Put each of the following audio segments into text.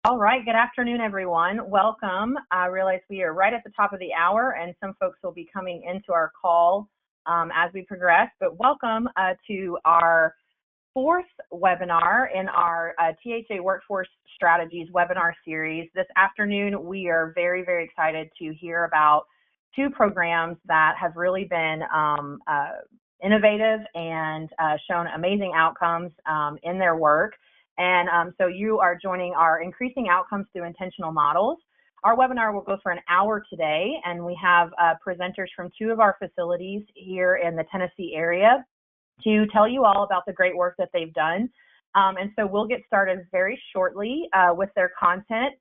All right, good afternoon, everyone. Welcome. I realize we are right at the top of the hour, and some folks will be coming into our call as we progress, but welcome to our fourth webinar in our THA Workforce Strategies webinar series. This afternoon, we are very, very excited to hear about two programs that have really been innovative and shown amazing outcomes in their work. And so you are joining our Increasing Outcomes Through Intentional Models. Our webinar will go for an hour today, and we have presenters from two of our facilities here in the Tennessee area to tell you all about the great work that they've done. And so we'll get started very shortly with their content.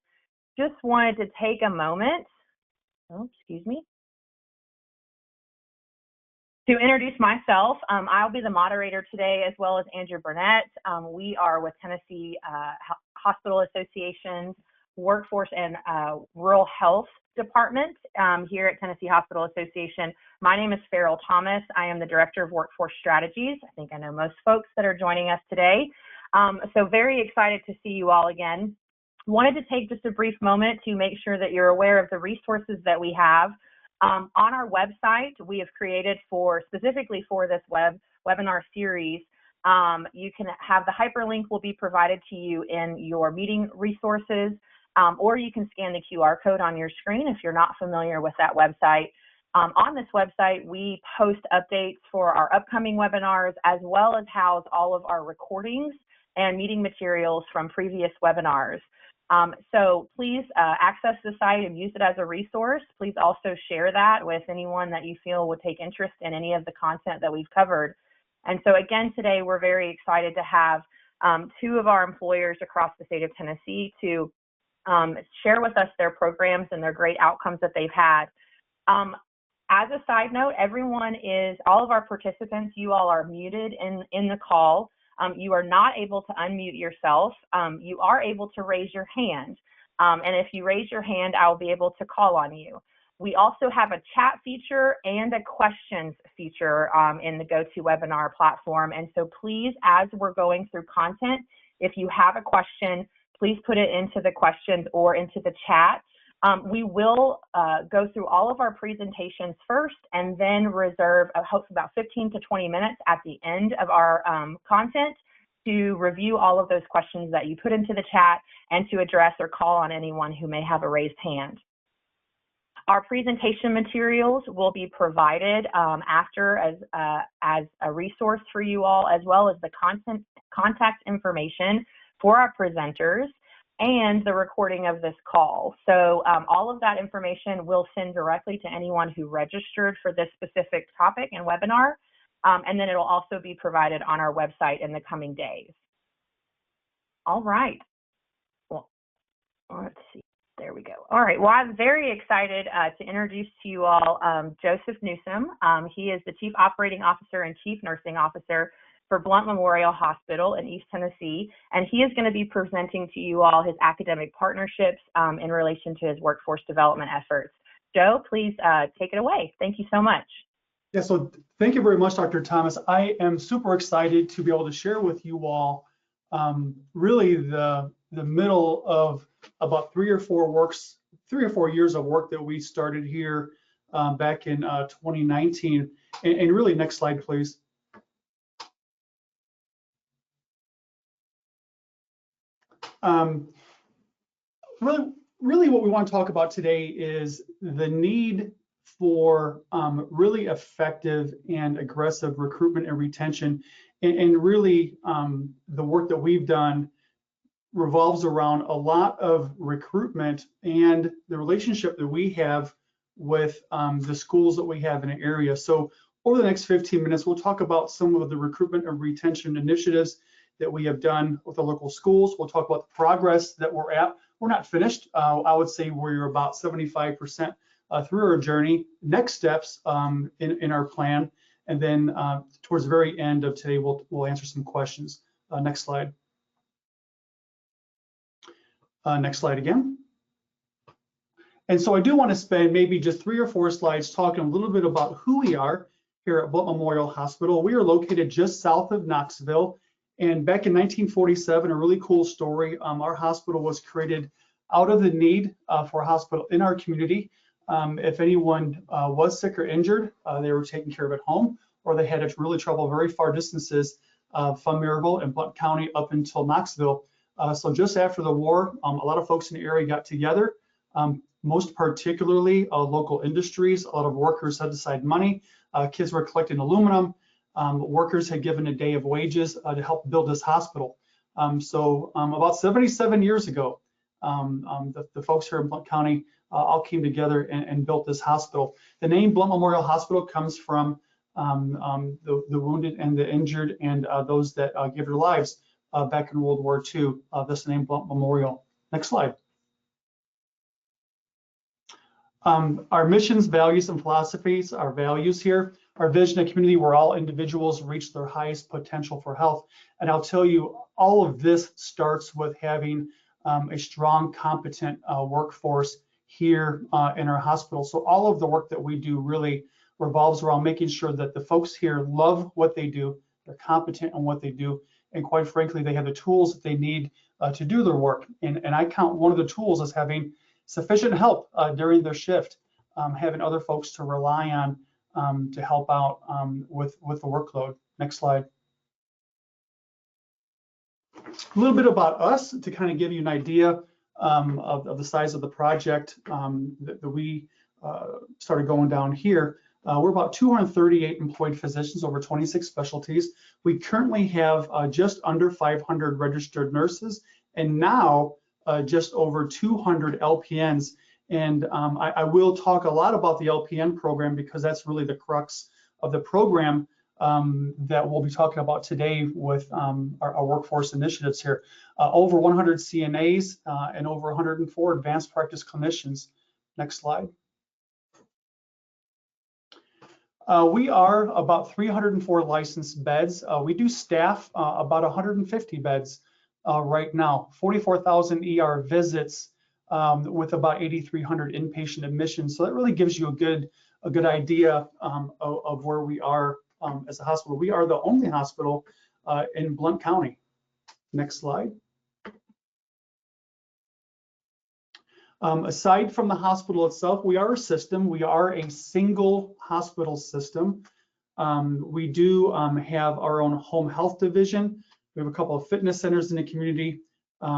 Just wanted to take a moment, to introduce myself. I'll be the moderator today, as well as Andrew Burnett. We are with Tennessee Hospital Association's Workforce and Rural Health Department here at Tennessee Hospital Association. My name is Farrell Thomas. I am the Director of Workforce Strategies. I think I know most folks that are joining us today. So very excited to see you all again. Wanted to take just a brief moment to make sure that you're aware of the resources that we have. On our website, we have created specifically for this webinar series. You can have the hyperlink will be provided to you in your meeting resources, or you can scan the QR code on your screen if you're not familiar with that website. On this website, we post updates for our upcoming webinars, as well as house all of our recordings and meeting materials from previous webinars. So please access the site and use it as a resource. Please also share that with anyone that you feel would take interest in any of the content that we've covered. And so again, today we're very excited to have two of our employers across the state of Tennessee to share with us their programs and their great outcomes that they've had. As a side note, all of our participants, you all are muted in the call. You are not able to unmute yourself. You are able to raise your hand. And if you raise your hand, I will be able to call on you. We also have a chat feature and a questions feature in the GoToWebinar platform. And so please, as we're going through content, if you have a question, please put it into the questions or into the chat. We will go through all of our presentations first and then reserve about 15 to 20 minutes at the end of our content to review all of those questions that you put into the chat and to address or call on anyone who may have a raised hand. Our presentation materials will be provided after as a resource for you all, as well as the contact information for our presenters and the recording of this call. So all of that information will send directly to anyone who registered for this specific topic and webinar, and then it'll also be provided on our website in the coming days. All right, well, let's see, there we go. All right, well, I'm very excited to introduce to you all Joseph Newsom. He is the Chief Operating Officer and Chief Nursing Officer for Blount Memorial Hospital in East Tennessee, and he is going to be presenting to you all his academic partnerships in relation to his workforce development efforts. Joe, please take it away. Thank you so much. Yeah, so thank you very much, Dr. Thomas. I am super excited to be able to share with you all really the middle of about 3 or 4 years of work that we started here back in 2019. And really, next slide, please. Really what we want to talk about today is the need for really effective and aggressive recruitment and retention. And really the work that we've done revolves around a lot of recruitment and the relationship that we have with the schools that we have in an area. So over the next 15 minutes, we'll talk about some of the recruitment and retention initiatives that we have done with the local schools. We'll talk about the progress that we're at. We're not finished. I would say we're about 75% through our journey. Next steps in our plan, and then towards the very end of today, we'll answer some questions. Next slide. Next slide again. And so I do want to spend maybe just 3 or 4 slides talking a little bit about who we are here at Blount Memorial Hospital. We are located just south of Knoxville And back in 1947, a really cool story, our hospital was created out of the need for a hospital in our community. If anyone was sick or injured, they were taken care of at home, or they had to really travel very far distances from Maryville and Blount County up until Knoxville. So just after the war, a lot of folks in the area got together, most particularly local industries. A lot of workers set aside money. Kids were collecting aluminum. Workers had given a day of wages to help build this hospital. So about 77 years ago, the folks here in Blount County all came together and built this hospital. The name Blount Memorial Hospital comes from the wounded and the injured and those that gave their lives back in World War II. This name Blount Memorial. Next slide. Our missions, values, and philosophies, our values here, our vision, a community where all individuals reach their highest potential for health. And I'll tell you, all of this starts with having a strong, competent workforce here in our hospital. So all of the work that we do really revolves around making sure that the folks here love what they do, they're competent in what they do, and quite frankly, they have the tools that they need to do their work. And I count one of the tools as having sufficient help during their shift, having other folks to rely on to help out with the workload. Next slide. A little bit about us to kind of give you an idea of the size of the project that we started going down here. We're about 238 employed physicians over 26 specialties. We currently have just under 500 registered nurses, and now just over 200 LPNs. And I will talk a lot about the LPN program because that's really the crux of the program that we'll be talking about today with our workforce initiatives here. Over 100 CNAs and over 104 advanced practice clinicians. Next slide. We are about 304 licensed beds. We do staff about 150 beds right now, 44,000 ER visits with about 8,300 inpatient admissions. So that really gives you a good idea of where we are as a hospital. We are the only hospital in Blount County. Next slide. Aside from the hospital itself, we are a system. We are a single hospital system. We do have our own home health division. We have a couple of fitness centers in the community.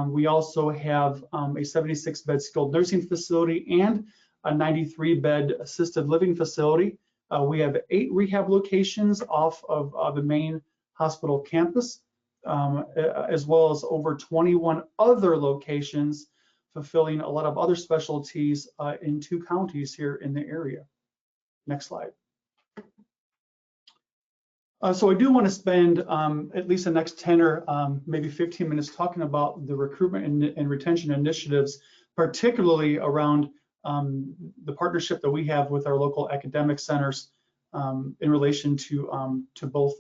We also have a 76-bed skilled nursing facility and a 93-bed assisted living facility. We have 8 rehab locations off of the main hospital campus, as well as over 21 other locations fulfilling a lot of other specialties in 2 counties here in the area. Next slide. So I do want to spend at least the next 10 or maybe 15 minutes talking about the recruitment and retention initiatives, particularly around the partnership that we have with our local academic centers in relation to both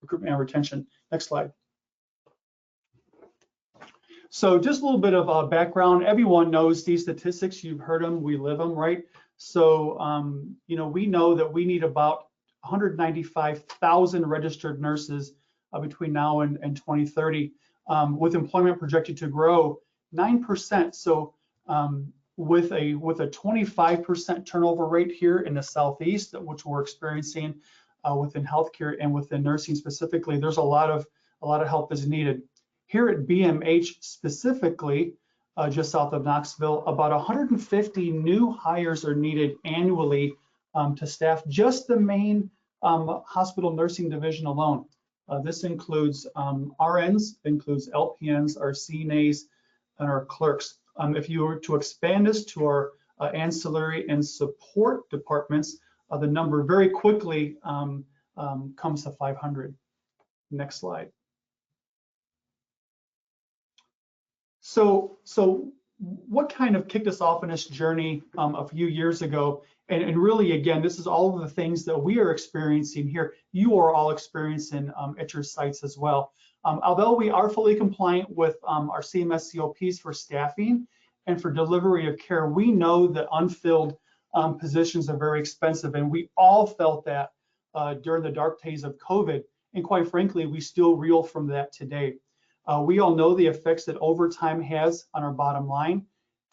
recruitment and retention. Next slide. So just a little bit of background. Everyone knows these statistics. You've heard them. We live them, right? So you know, we know that we need about 195,000 registered nurses between now and 2030, with employment projected to grow 9%. So with a 25% turnover rate here in the Southeast, which we're experiencing within healthcare and within nursing specifically, there's a lot of help is needed. Here at BMH specifically, just south of Knoxville, about 150 new hires are needed annually to staff just the main hospital nursing division alone. This includes RNs, includes LPNs, our CNAs, and our clerks. If you were to expand this to our ancillary and support departments, the number very quickly comes to 500. Next slide. So what kind of kicked us off in this journey a few years ago? And really, again, this is all of the things that we are experiencing here. You are all experiencing at your sites as well. Although we are fully compliant with our CMS COPs for staffing and for delivery of care, we know that unfilled positions are very expensive, and we all felt that during the dark days of COVID. And quite frankly, we still reel from that today. We all know the effects that overtime has on our bottom line.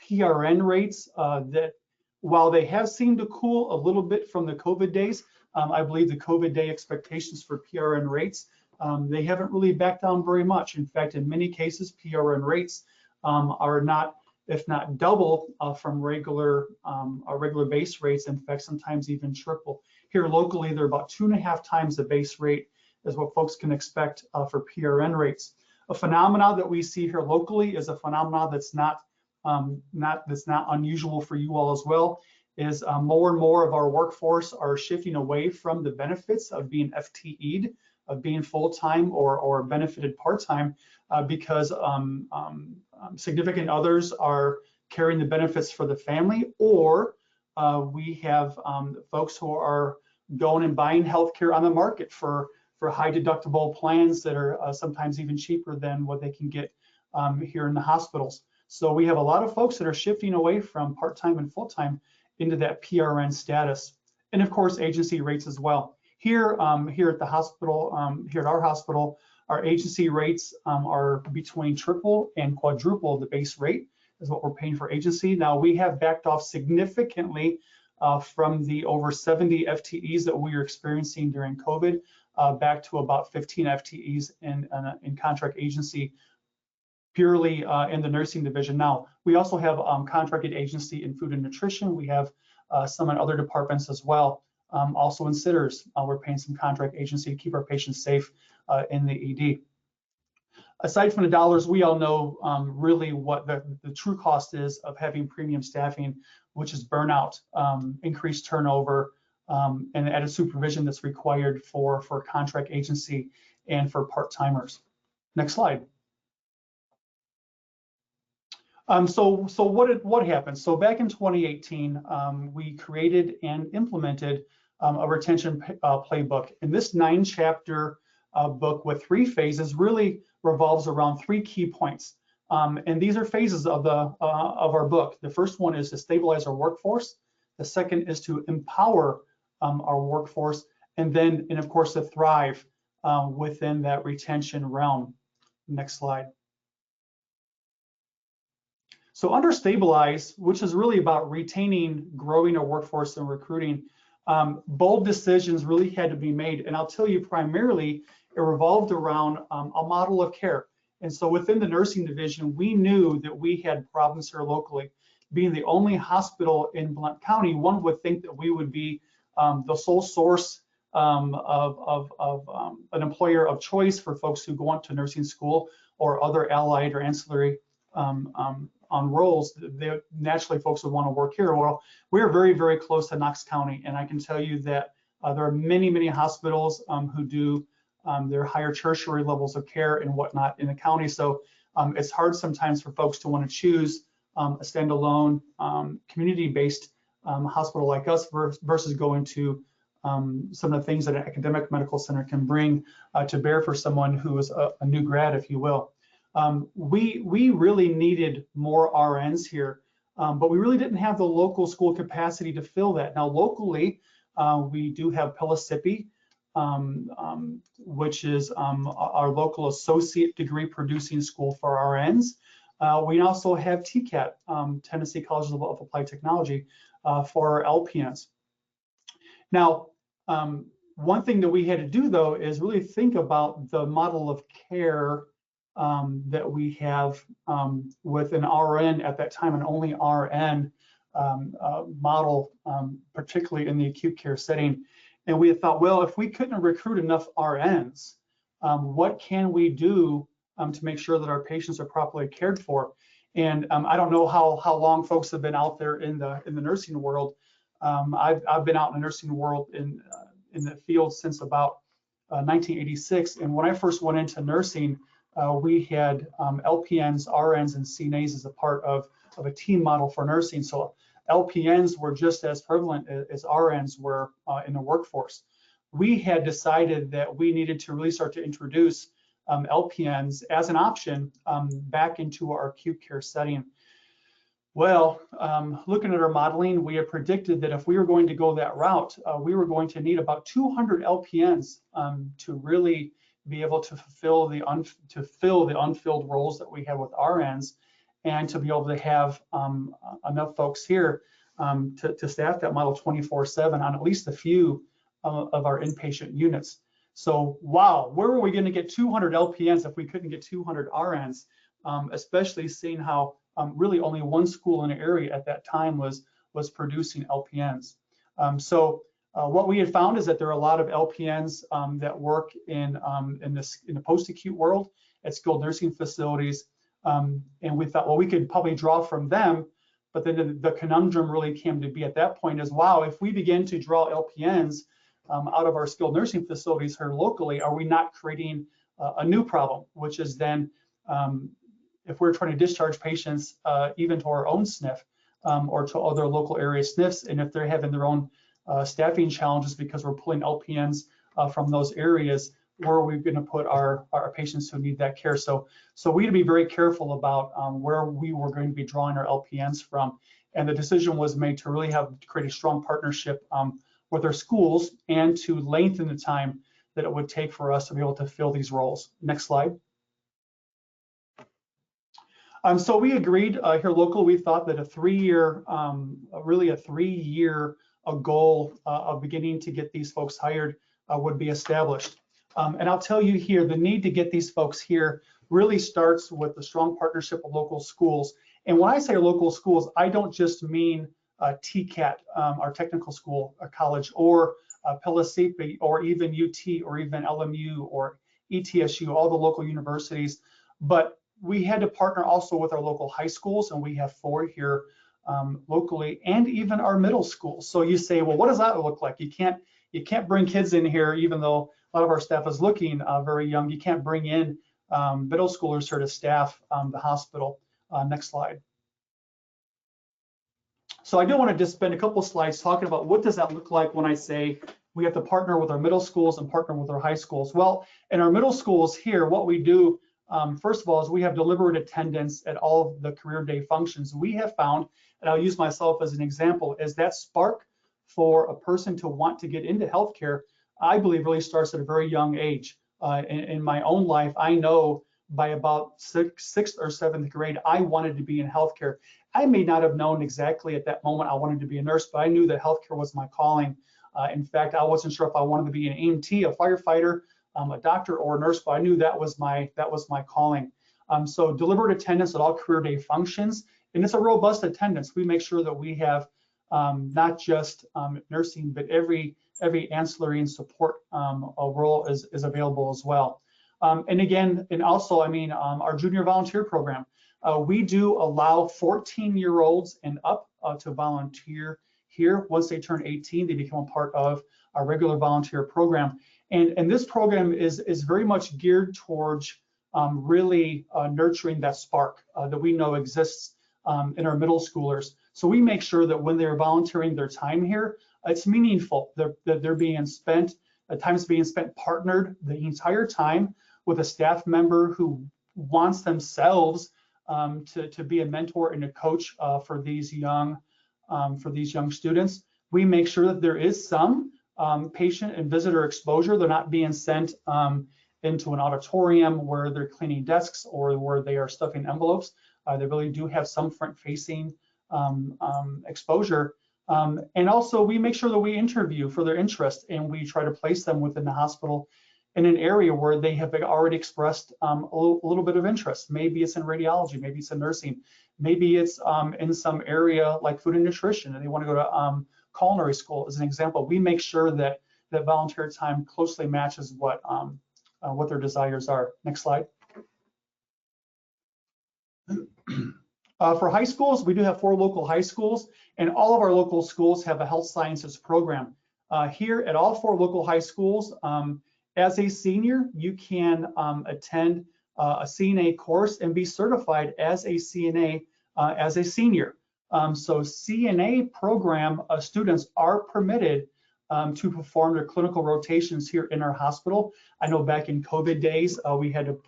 PRN rates that while they have seemed to cool a little bit from the COVID days, I believe the COVID day expectations for PRN rates, they haven't really backed down very much. In fact, in many cases, PRN rates are not, if not double from regular base rates. In fact, sometimes even triple. Here locally, they're about 2.5 times the base rate is what folks can expect for PRN rates. A phenomenon that we see here locally is a phenomenon that's not unusual for you all as well, is more and more of our workforce are shifting away from the benefits of being FTE'd, of being full-time or benefited part-time, because significant others are carrying the benefits for the family, or we have folks who are going and buying healthcare on the market for high deductible plans that are sometimes even cheaper than what they can get here in the hospitals. So we have a lot of folks that are shifting away from part-time and full-time into that PRN status. And of course, agency rates as well. Here at the hospital, here at our hospital, our agency rates are between triple and quadruple the base rate is what we're paying for agency. Now we have backed off significantly from the over 70 FTEs that we were experiencing during COVID, back to about 15 FTEs in contract agency, purely in the nursing division. Now, we also have contracted agency in food and nutrition. We have some in other departments as well. Also in sitters, we're paying some contract agency to keep our patients safe in the ED. Aside from the dollars, we all know really what the true cost is of having premium staffing, which is burnout, increased turnover, and added supervision that's required for contract agency and for part-timers. Next slide. So what happened? So back in 2018, we created and implemented a retention playbook. And this 9-chapter book with 3 phases really revolves around 3 key points. And these are phases of our book. The first one is to stabilize our workforce. The second is to empower our workforce, and of course to thrive within that retention realm. Next slide. So under stabilize, which is really about retaining, growing our workforce and recruiting, bold decisions really had to be made. And I'll tell you, primarily, it revolved around a model of care. And so within the nursing division, we knew that we had problems here locally. Being the only hospital in Blount County, one would think that we would be the sole source of an employer of choice for folks who go on to nursing school or other allied or ancillary on roles. Naturally, folks would want to work here. Well, we're very, very close to Knox County, and I can tell you that there are many, many hospitals who do their higher tertiary levels of care and whatnot in the county. So it's hard sometimes for folks to want to choose a standalone community-based hospital like us versus going to some of the things that an academic medical center can bring to bear for someone who is a new grad, if you will. We really needed more RNs here, but we really didn't have the local school capacity to fill that. Now locally, we do have Pellissippi, which is our local associate degree producing school for RNs. We also have TCAT, Tennessee College of Applied Technology, for our LPNs. Now, one thing that we had to do though is really think about the model of care that we have with an RN at that time, an only RN model, particularly in the acute care setting. And we had thought, well, if we couldn't recruit enough RNs, what can we do to make sure that our patients are properly cared for? And I don't know how long folks have been out there in the nursing world. I've been out in the nursing world in the field since about 1986. And when I first went into nursing, we had LPNs, RNs, and CNAs as a part of a team model for nursing. So LPNs were just as prevalent as RNs were in the workforce. We had decided that we needed to really start to introduce LPNs as an option back into our acute care setting. Well, looking at our modeling, we had predicted that if we were going to go that route, we were going to need about 200 LPNs to really be able to fill the unfilled roles that we have with RNs, and to be able to have enough folks here to staff that model 24/7 on at least a few of our inpatient units. So, wow, where were we going to get 200 LPNs if we couldn't get 200 RNs? Especially seeing how really only one school in the area at that time was producing LPNs. So what we had found is that there are a lot of LPNs that work in the post-acute world at skilled nursing facilities, and we thought, well, we could probably draw from them. But then the conundrum really came to be at that point is, wow, if we begin to draw LPNs out of our skilled nursing facilities here locally, are we not creating a new problem, which is then if we're trying to discharge patients even to our own SNF or to other local area SNFs, and if they're having their own staffing challenges because we're pulling LPNs from those areas, where are we going to put our patients who need that care? So we had to be very careful about where we were going to be drawing our LPNs from. And the decision was made to really create a strong partnership with our schools and to lengthen the time that it would take for us to be able to fill these roles. Next slide. So we agreed here local. We thought that a 3-year, really a 3-year goal of beginning to get these folks hired would be established. And I'll tell you here, the need to get these folks here really starts with the strong partnership of local schools. And when I say local schools, I don't just mean TCAT, our technical school, or college, or Pellissippi, or even UT, or even LMU, or ETSU, all the local universities, but we had to partner also with our local high schools, and we have 4 here locally, and even our middle schools. So you say, well, what does that look like? You can't bring kids in here, even though a lot of our staff is looking very young. You can't bring in middle schoolers here to staff the hospital. Next slide. So I do want to just spend a couple slides talking about what does that look like when I say we have to partner with our middle schools and partner with our high schools. Well, in our middle schools here, what we do first of all, is we have deliberate attendance at all of the career day functions. We have found, and I'll use myself as an example, is that spark for a person to want to get into healthcare, I believe really starts at a very young age. In my own life, I know by about 6th or 7th grade, I wanted to be in healthcare. I may not have known exactly at that moment I wanted to be a nurse, but I knew that healthcare was my calling. In fact, I wasn't sure if I wanted to be an EMT, a firefighter, a doctor, or a nurse, but I knew that was my calling. So deliberate attendance at all career day functions, and it's a robust attendance. We make sure that we have not just nursing, but every ancillary and support role is available as well. And again, and also, I mean, our junior volunteer program, we do allow 14-year-olds and up to volunteer here. Once they turn 18, they become a part of our regular volunteer program. And this program is very much geared towards really nurturing that spark that we know exists in our middle schoolers. So we make sure that when they're volunteering their time here, it's meaningful. That they're being spent, time's being spent partnered the entire time with a staff member who wants themselves to be a mentor and a coach for these young students. We make sure that there is some patient and visitor exposure. They're not being sent into an auditorium where they're cleaning desks or where they are stuffing envelopes. They really do have some front-facing exposure. And also, we make sure that we interview for their interest, and we try to place them within the hospital in an area where they have already expressed a little bit of interest. Maybe it's in radiology, maybe it's in nursing, maybe it's in some area like food and nutrition, and they want to go to culinary school as an example. We make sure that volunteer time closely matches what their desires are. Next slide. For high schools, we do have 4 local high schools, and all of our local schools have a health sciences program. Here at all 4 local high schools, as a senior, you can attend a CNA course and be certified as a CNA as a senior. So CNA program students are permitted to perform their clinical rotations here in our hospital. I know back in COVID days, we had to,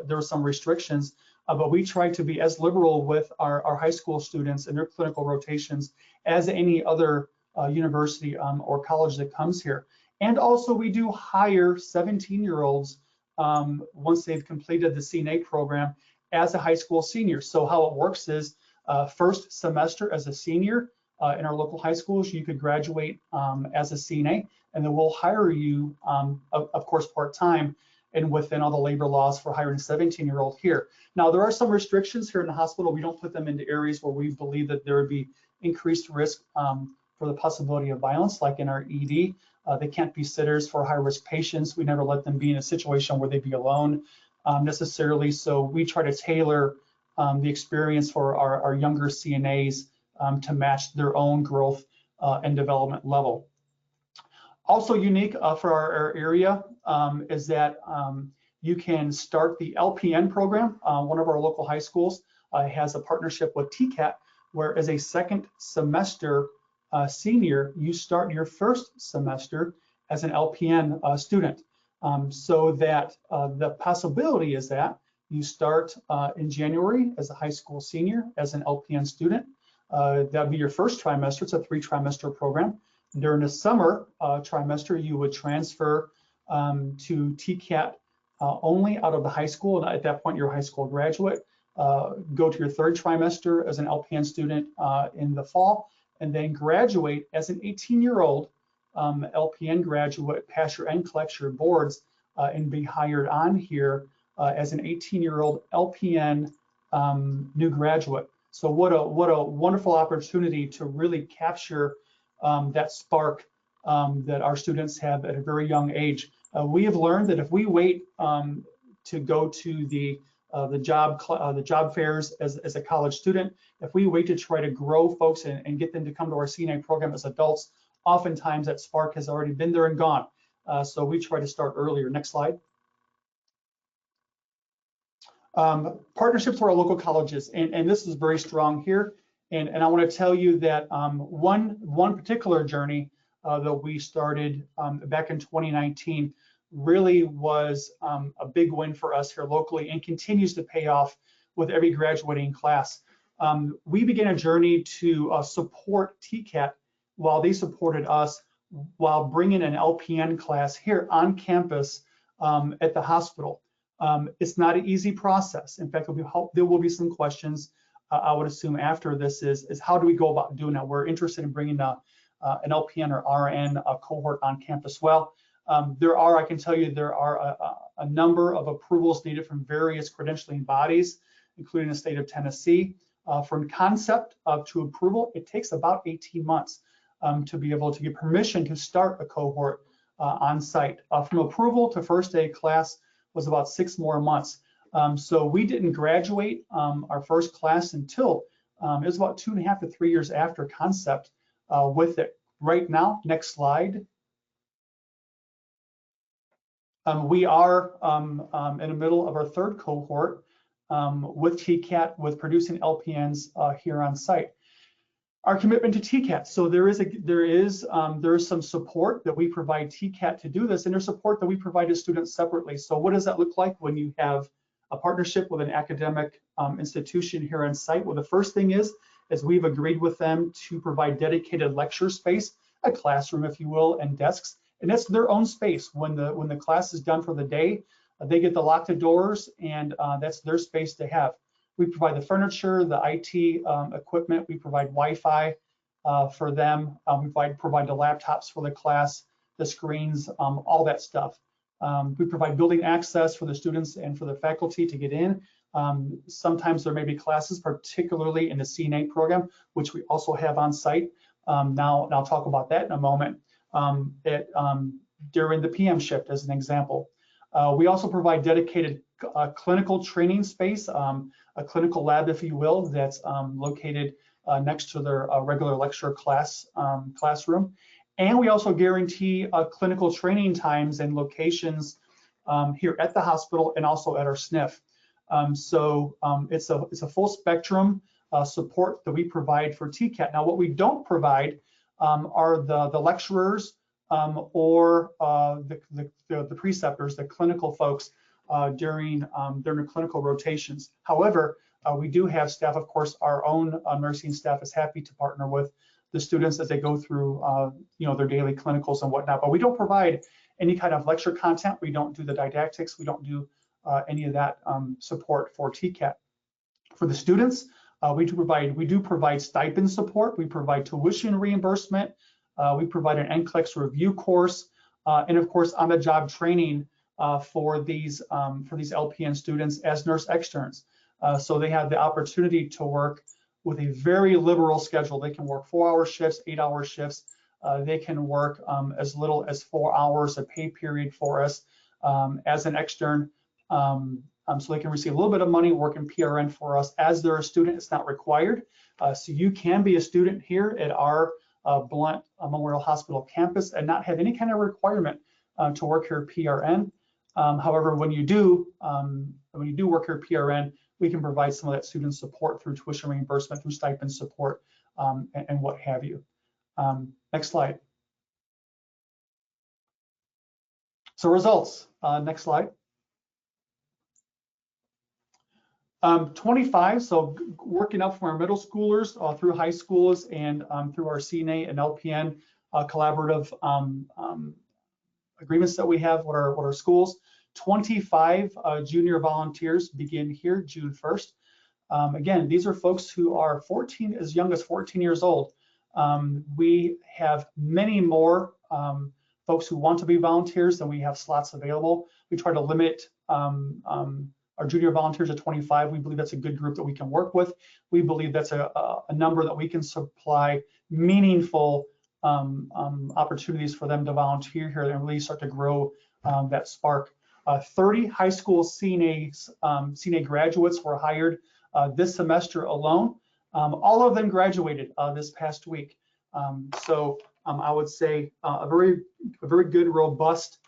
there were some restrictions but we try to be as liberal with our high school students and their clinical rotations as any other university or college that comes here. And also we do hire 17-year-olds once they've completed the CNA program as a high school senior. So how it works is first semester as a senior in our local high schools, you could graduate as a CNA, and then we'll hire you, of course, part-time and within all the labor laws for hiring a 17-year-old here. Now, there are some restrictions here in the hospital. We don't put them into areas where we believe that there would be increased risk for the possibility of violence, like in our ED. They can't be sitters for high-risk patients. We never let them be in a situation where they'd be alone necessarily. So we try to tailor the experience for our younger CNAs to match their own growth and development level. Also unique for our area is that you can start the LPN program. One of our local high schools has a partnership with TCAT, where as a second semester senior, you start your first semester as an LPN student. So that the possibility is that you start in January as a high school senior as an LPN student. That'd be your first trimester. It's a 3-trimester program. During the summer trimester, you would transfer to TCAT only out of the high school. And at that point, you're a high school graduate. Go to your 3rd trimester as an LPN student in the fall, and then graduate as an 18-year-old LPN graduate, pass your NCLEX, your boards, and be hired on here as an 18-year-old LPN new graduate. So what a wonderful opportunity to really capture that spark that our students have at a very young age. We have learned that if we wait to go to the job fairs as a college student, if we wait to try to grow folks and get them to come to our CNA program as adults, oftentimes that spark has already been there and gone. So we try to start earlier. Next slide. Partnerships with our local colleges, and this is very strong here. And I want to tell you that one particular journey that we started back in 2019 really was a big win for us here locally and continues to pay off with every graduating class. We began a journey to support TCAT while they supported us while bringing an LPN class here on campus at the hospital. It's not an easy process. In fact, there will be some questions I would assume after this is how do we go about doing that? We're interested in bringing an LPN or RN cohort on campus. Well, I can tell you there are a number of approvals needed from various credentialing bodies, including the state of Tennessee. From concept to approval, it takes about 18 months to be able to get permission to start a cohort on site. From approval to first day class was about 6 more months. So we didn't graduate our first class until it was about 2.5 to 3 years after concept with it. Right now, next slide. We are in the middle of our 3rd cohort with TCAT, with producing LPNs here on site. Our commitment to TCAT. So there is some support that we provide TCAT to do this, and there's support that we provide to students separately. So what does that look like when you have a partnership with an academic institution here on site? Well, the first thing is we've agreed with them to provide dedicated lecture space, a classroom, if you will, and desks, and that's their own space. When the class is done for the day, they get to lock the doors, and that's their space to have. We provide the furniture, the IT equipment. We provide Wi-Fi for them. We provide the laptops for the class, the screens, all that stuff. We provide building access for the students and for the faculty to get in. Sometimes there may be classes, particularly in the CNA program, which we also have on site. Now I'll talk about that in a moment. During the PM shift, as an example. We also provide dedicated clinical training space, a clinical lab, if you will, that's located next to their regular lecture classroom. And we also guarantee clinical training times and locations here at the hospital and also at our SNF. So it's a full spectrum support that we provide for TCAT. Now, what we don't provide are the lecturers or the preceptors, the clinical folks during their clinical rotations. However, we do have staff, of course, our own nursing staff is happy to partner with the students as they go through their daily clinicals and whatnot, but we don't provide any kind of lecture content. We don't do the didactics. We don't do any of that support for TCAT. For the students, we do provide stipend support. We provide tuition reimbursement. We provide an NCLEX review course, and of course, on-the-job training for these LPN students as nurse externs. So they have the opportunity to work with a very liberal schedule. They can work 4-hour shifts, 8-hour shifts. They can work as little as 4 hours a pay period for us as an extern. So they can receive a little bit of money working PRN for us as they're a student. It's not required. So you can be a student here at our Blount Memorial Hospital campus and not have any kind of requirement to work here PRN. However, when you do work here PRN, we can provide some of that student support through tuition reimbursement, through stipend support, and what have you. Next slide. So results, next slide. 25, so working up from our middle schoolers through high schools and through our CNA and LPN collaborative agreements that we have with our schools. 25 junior volunteers begin here June 1st. Again, these are folks who are as young as 14 years old. We have many more folks who want to be volunteers than we have slots available. We try to limit our junior volunteers at 25. We believe that's a good group that we can work with. We believe that's a number that we can supply meaningful opportunities for them to volunteer here and really start to grow that spark. 30 high school CNA graduates were hired this semester alone. All of them graduated this past week. So I would say a very good, robust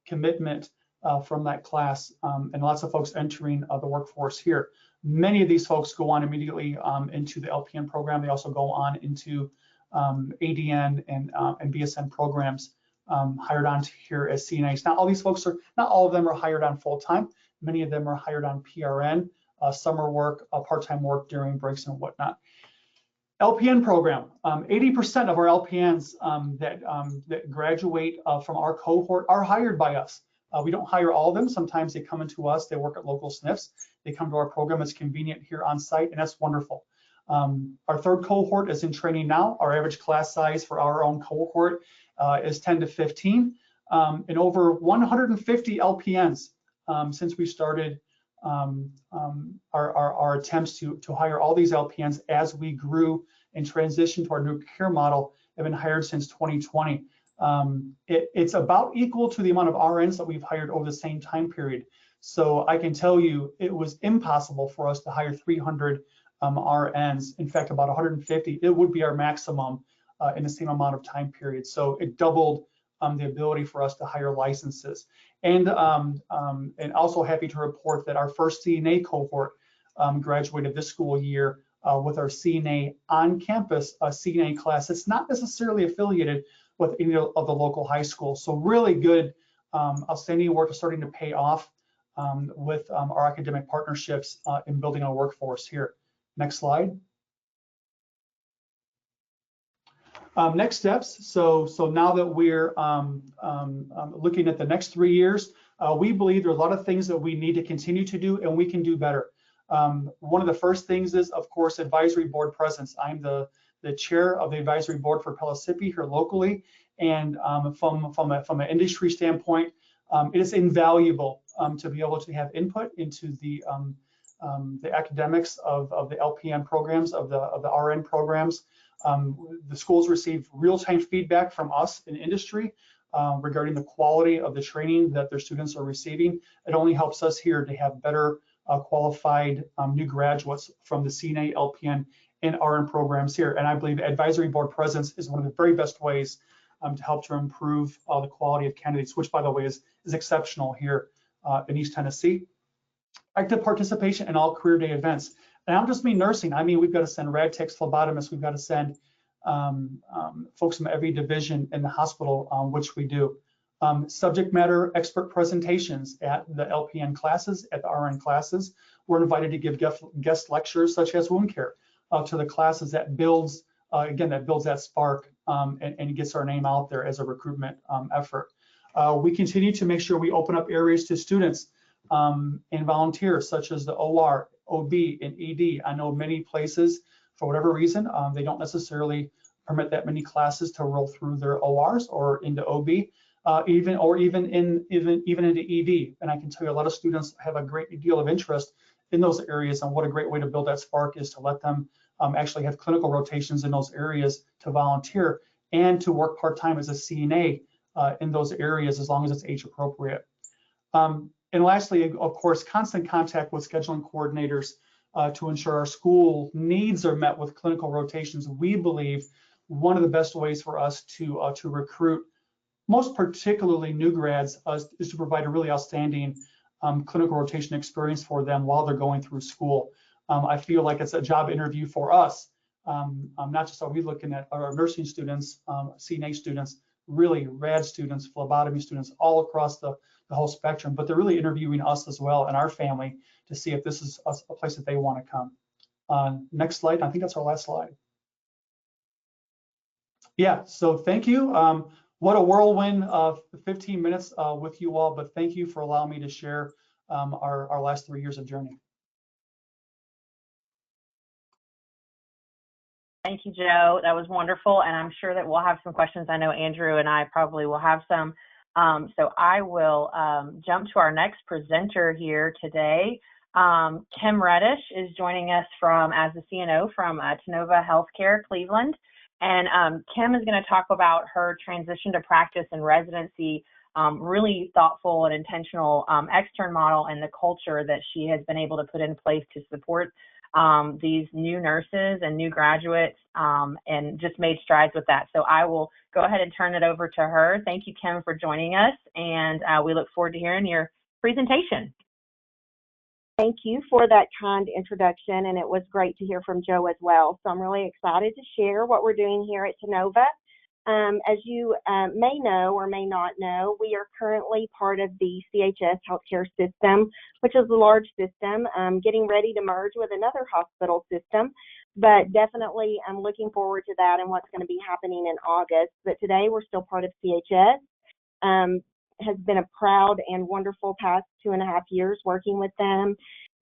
commitment from that class, and lots of folks entering the workforce here. Many of these folks go on immediately into the LPN program. They also go on into ADN and BSN programs, hired on here as CNAs. Not all of them are hired on full time. Many of them are hired on PRN, summer work, part-time work during breaks and whatnot. LPN program, 80% of our LPNs that graduate from our cohort are hired by us. We don't hire all of them. Sometimes they come into us, they work at local SNFs. They come to our program, it's convenient here on site, and that's wonderful. Our third cohort is in training now. Our average class size for our own cohort is 10 to 15, and over 150 LPNs since we started our attempts to hire all these LPNs as we grew and transitioned to our new care model have been hired since 2020. It's about equal to the amount of RNs that we've hired over the same time period. So I can tell you it was impossible for us to hire 300 RNs. In fact, about 150, it would be our maximum in the same amount of time period. So it doubled the ability for us to hire licenses. And also happy to report that our first CNA cohort graduated this school year with our CNA on-campus CNA class. It's not necessarily affiliated with any of the local high schools. So really good, outstanding work is starting to pay off with our academic partnerships in building our workforce here. Next slide. Next steps. So now that we're looking at the next 3 years, we believe there are a lot of things that we need to continue to do and we can do better. One of the first things is, of course, advisory board presence. I'm the chair of the advisory board for Pellissippi here locally, and from an industry standpoint, it is invaluable to be able to have input into the academics of the LPN programs, of the RN programs. The schools receive real-time feedback from us in industry regarding the quality of the training that their students are receiving. It only helps us here to have better qualified new graduates from the CNA, LPN, and RN programs here. And I believe advisory board presence is one of the very best ways to help to improve the quality of candidates, which, by the way, is exceptional here in East Tennessee. Active participation in all career day events. And I don't just mean nursing. I mean, we've got to send rad techs, phlebotomists. We've got to send folks from every division in the hospital, which we do. Subject matter expert presentations at the LPN classes, at the RN classes. We're invited to give guest lectures such as wound care to the classes. That builds, again, that builds that spark and gets our name out there as a recruitment effort. We continue to make sure we open up areas to students and volunteers such as the OR, OB, and ED. I know many places, for whatever reason, they don't necessarily permit that many classes to roll through their ORs or into OB. Even into ED. And I can tell you a lot of students have a great deal of interest in those areas, and what a great way to build that spark is to let them actually have clinical rotations in those areas to volunteer and to work part-time as a CNA in those areas as long as it's age appropriate. And lastly, of course, constant contact with scheduling coordinators to ensure our school needs are met with clinical rotations. We believe one of the best ways for us to recruit most particularly new grads is to provide a really outstanding clinical rotation experience for them while they're going through school. I feel like it's a job interview for us. Not just are we looking at our nursing students, CNA students, really rad students, phlebotomy students, all across the whole spectrum, but they're really interviewing us as well and our family to see if this is a place that they want to come. Next slide. I think that's our last slide. Yeah, so thank you. What a whirlwind of 15 minutes with you all, but thank you for allowing me to share our last 3 years of journey. Thank you, Joe. That was wonderful, and I'm sure that we'll have some questions. I know Andrew and I probably will have some. So I will jump to our next presenter here today. Kim Reddish is joining us as a CNO from Tennova Healthcare, Cleveland. And Kim is going to talk about her transition to practice and residency, really thoughtful and intentional extern model and the culture that she has been able to put in place to support these new nurses and new graduates, and just made strides with that. So I will go ahead and turn it over to her. Thank you, Kim, for joining us, and we look forward to hearing your presentation. Thank you for that kind introduction, and it was great to hear from Joe as well. So I'm really excited to share what we're doing here at Tennova. As you may know or may not know, we are currently part of the CHS healthcare system, which is a large system, getting ready to merge with another hospital system, but definitely I'm looking forward to that and what's going to be happening in August. But today we're still part of CHS. Has been a proud and wonderful past 2.5 years working with them.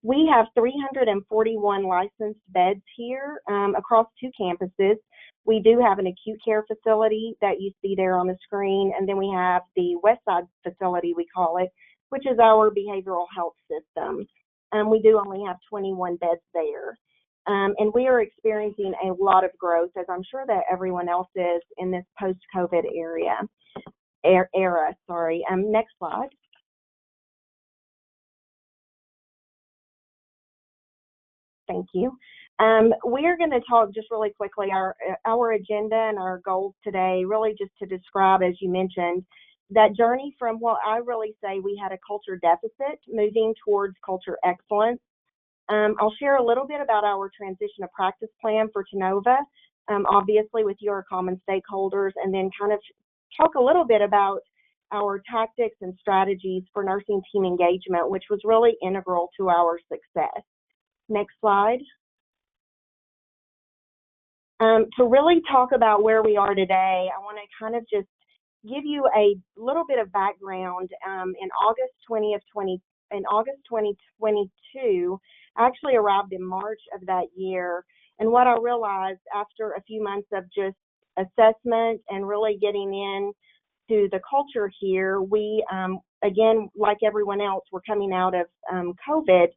We have 341 licensed beds here across 2 campuses. We do have an acute care facility that you see there on the screen, and then we have the West Side facility, we call it, which is our behavioral health system. We do only have 21 beds there. And we are experiencing a lot of growth, as I'm sure that everyone else is in this post-COVID era. Next slide. Thank you. We are going to talk just really quickly our agenda and our goals today, really just to describe, as you mentioned, that journey from what I really say we had a culture deficit moving towards culture excellence. I'll share a little bit about our transition of practice plan for Tennova, obviously with your common stakeholders, and then kind of talk a little bit about our tactics and strategies for nursing team engagement, which was really integral to our success. Next slide. To really talk about where we are today, I want to kind of just give you a little bit of background. In August 2022, I actually arrived in March of that year, and what I realized after a few months of just assessment and really getting in to the culture here, we again, like everyone else, we're coming out of COVID,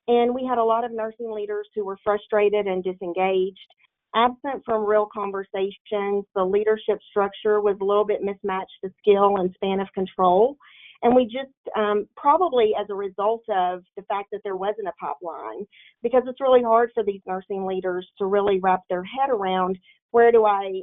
and we had a lot of nursing leaders who were frustrated and disengaged, absent from real conversations. The leadership structure was a little bit mismatched, the skill and span of control. And we just probably as a result of the fact that there wasn't a pipeline, because it's really hard for these nursing leaders to really wrap their head around where do I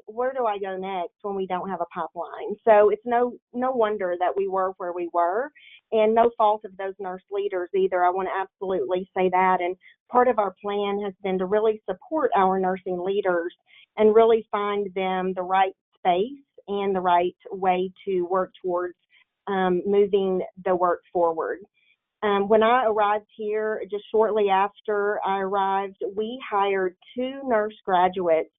go next when we don't have a pipeline. So it's no wonder that we were where we were, and no fault of those nurse leaders either. I want to absolutely say that. And part of our plan has been to really support our nursing leaders and really find them the right space and the right way to work towards moving the work forward. When I arrived here, just shortly after I arrived, we hired 2 nurse graduates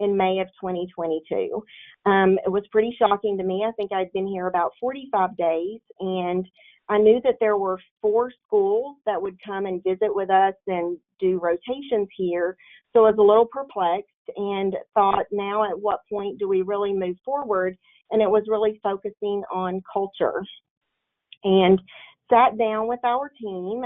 in May of 2022. It was pretty shocking to me. I think I'd been here about 45 days, and I knew that there were 4 schools that would come and visit with us and do rotations here. So I was a little perplexed and thought, now at what point do we really move forward? And it was really focusing on culture. And sat down with our team,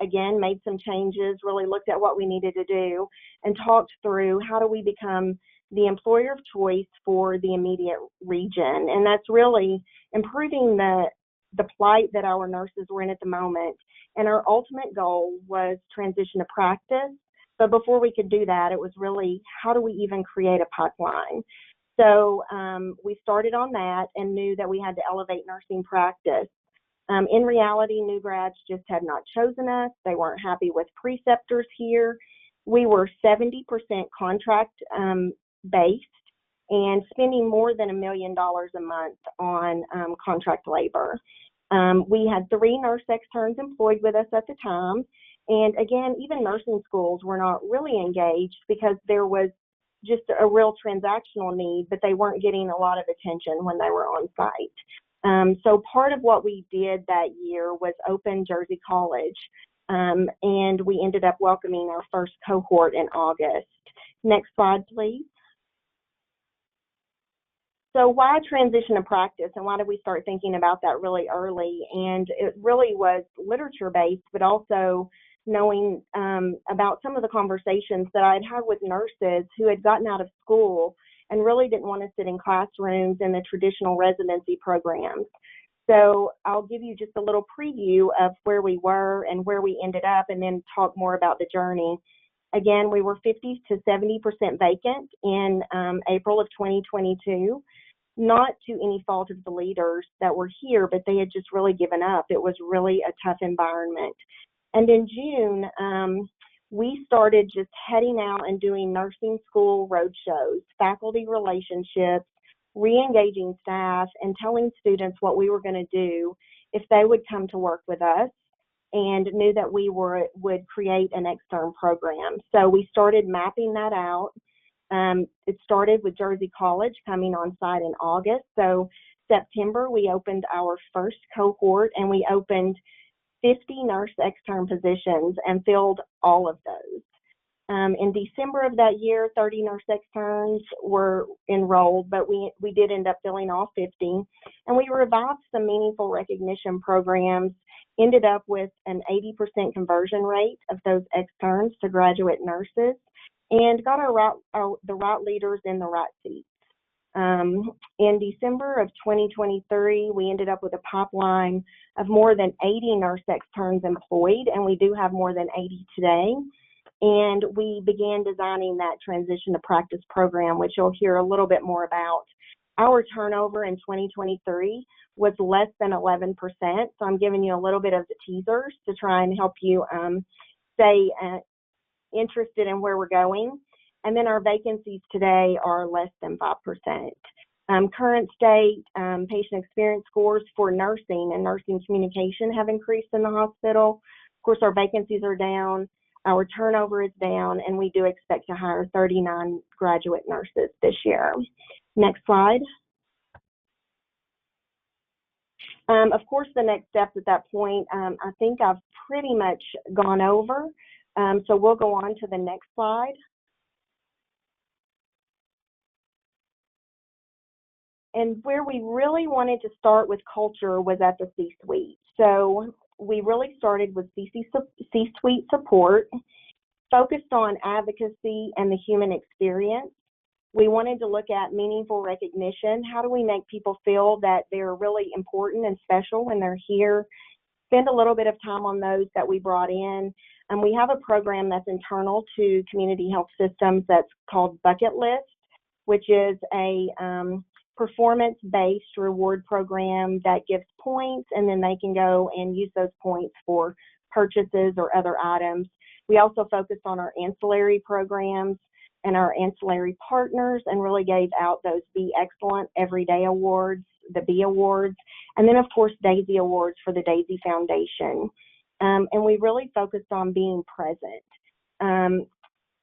again, made some changes, really looked at what we needed to do, and talked through how do we become the employer of choice for the immediate region. And that's really improving the plight that our nurses were in at the moment. And our ultimate goal was transition to practice. But before we could do that, it was really, how do we even create a pipeline? So we started on that and knew that we had to elevate nursing practice. In reality, new grads just had not chosen us. They weren't happy with preceptors here. We were 70% contract based and spending more than $1 million a month on contract labor. We had 3 nurse externs employed with us at the time. And again, even nursing schools were not really engaged because there was just a real transactional need, but they weren't getting a lot of attention when they were on site. So part of what we did that year was open Jersey College, and we ended up welcoming our first cohort in August. Next slide, please. So why transition to practice, and why did we start thinking about that really early? And it really was literature-based, but also knowing about some of the conversations that I'd had with nurses who had gotten out of school and really didn't want to sit in classrooms in the traditional residency programs. So I'll give you just a little preview of where we were and where we ended up, and then talk more about the journey. Again, we were 50 to 70% vacant in April of 2022, not to any fault of the leaders that were here, but they had just really given up. It was really a tough environment. And in June, we started just heading out and doing nursing school roadshows, faculty relationships, re-engaging staff, and telling students what we were going to do if they would come to work with us, and knew that we would create an extern program. So we started mapping that out. It started with Jersey College coming on site in August. So September, we opened our first cohort, and we opened 50 nurse extern positions and filled all of those. In December of that year, 30 nurse externs were enrolled, but we did end up filling all 50. And we revived some meaningful recognition programs, ended up with an 80% conversion rate of those externs to graduate nurses, and got the right leaders in the right seats. In December of 2023, we ended up with a pipeline of more than 80 nurse externs employed, and we do have more than 80 today. And we began designing that transition to practice program, which you'll hear a little bit more about. Our turnover in 2023 was less than 11%, so I'm giving you a little bit of the teasers to try and help you stay interested in where we're going. And then our vacancies today are less than 5%. Current state patient experience scores for nursing and nursing communication have increased in the hospital. Of course, our vacancies are down, our turnover is down, and we do expect to hire 39 graduate nurses this year. Next slide. Of course, the next steps at that point, I think I've pretty much gone over. So we'll go on to the next slide. And where we really wanted to start with culture was at the C-suite. So we really started with C-suite support, focused on advocacy and the human experience. We wanted to look at meaningful recognition. How do we make people feel that they're really important and special when they're here? Spend a little bit of time on those that we brought in. And we have a program that's internal to Community Health Systems that's called Bucket List, which is a performance-based reward program that gives points, and then they can go and use those points for purchases or other items. We also focused on our ancillary programs and our ancillary partners, and really gave out those Be Excellent Everyday Awards the B Awards, and then of course Daisy Awards for the Daisy Foundation. And we really focused on being present.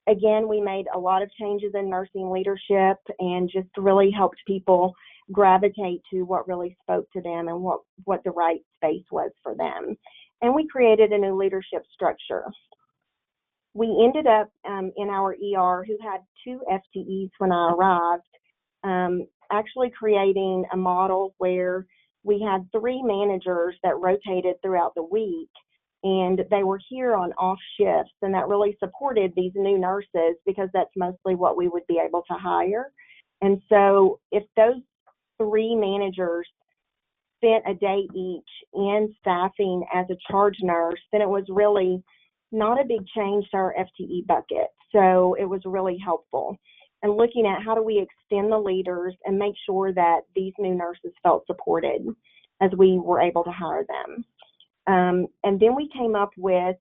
Again, we made a lot of changes in nursing leadership and just really helped people gravitate to what really spoke to them and what the right space was for them. And we created a new leadership structure. We ended up in our ER, who had 2 FTEs when I arrived, actually creating a model where we had 3 managers that rotated throughout the week, and they were here on off shifts, and that really supported these new nurses because that's mostly what we would be able to hire. And so if those 3 managers spent a day each in staffing as a charge nurse, then it was really not a big change to our FTE bucket. So it was really helpful. And looking at how do we extend the leaders and make sure that these new nurses felt supported as we were able to hire them. And then we came up with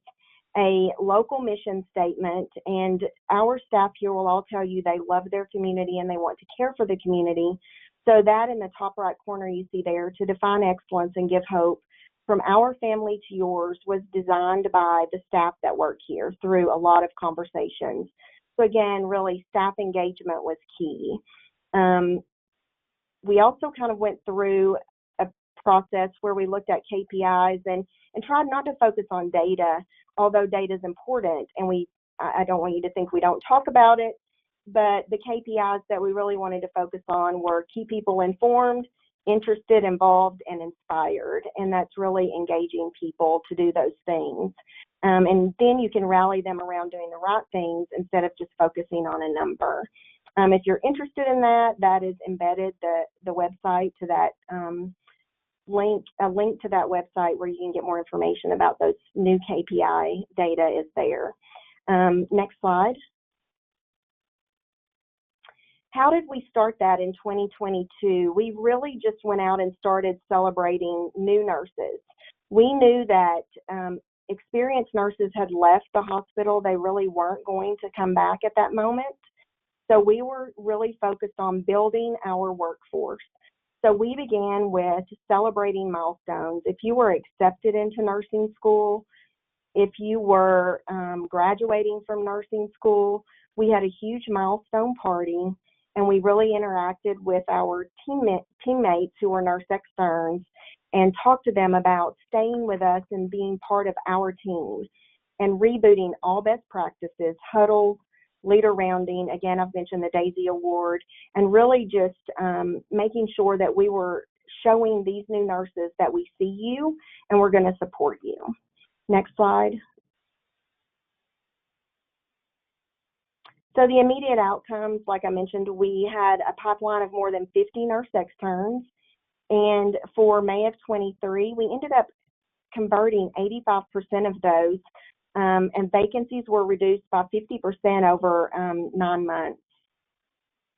a local mission statement, and our staff here will all tell you they love their community and they want to care for the community. So that in the top right corner you see there, to define excellence and give hope from our family to yours, was designed by the staff that work here through a lot of conversations. So again, really staff engagement was key. We also kind of went through a process where we looked at KPIs and tried not to focus on data, although data is important, and I don't want you to think we don't talk about it, but the KPIs that we really wanted to focus on were keep people informed, interested, involved, and inspired, and that's really engaging people to do those things. And then you can rally them around doing the right things instead of just focusing on a number. If you're interested in that, that is embedded, the website to that a link to that website where you can get more information about those new KPI data is there. Next slide. How did we start that in 2022? We really just went out and started celebrating new nurses. We knew that experienced nurses had left the hospital. They really weren't going to come back at that moment. So we were really focused on building our workforce. So we began with celebrating milestones. If you were accepted into nursing school, if you were graduating from nursing school, we had a huge milestone party, and we really interacted with our teammates who were nurse externs and talked to them about staying with us and being part of our team, and rebooting all best practices, huddles, leader rounding. Again, I've mentioned the Daisy Award, and really just making sure that we were showing these new nurses that we see you and we're going to support you. Next slide. So the immediate outcomes, like I mentioned, we had a pipeline of more than 50 nurse externs, and for May of 23, we ended up converting 85% of those, and vacancies were reduced by 50% over 9 months.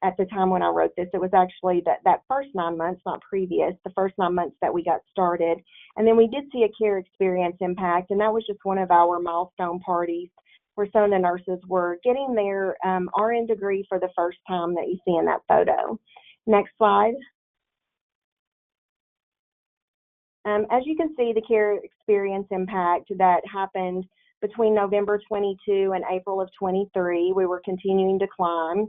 At the time when I wrote this, it was actually that first 9 months, not previous, the first 9 months that we got started. And then we did see a care experience impact, and that was just one of our milestone parties where some of the nurses were getting their RN degree for the first time that you see in that photo. Next slide. As you can see, the care experience impact that happened between November 22 and April of 23, we were continuing to climb.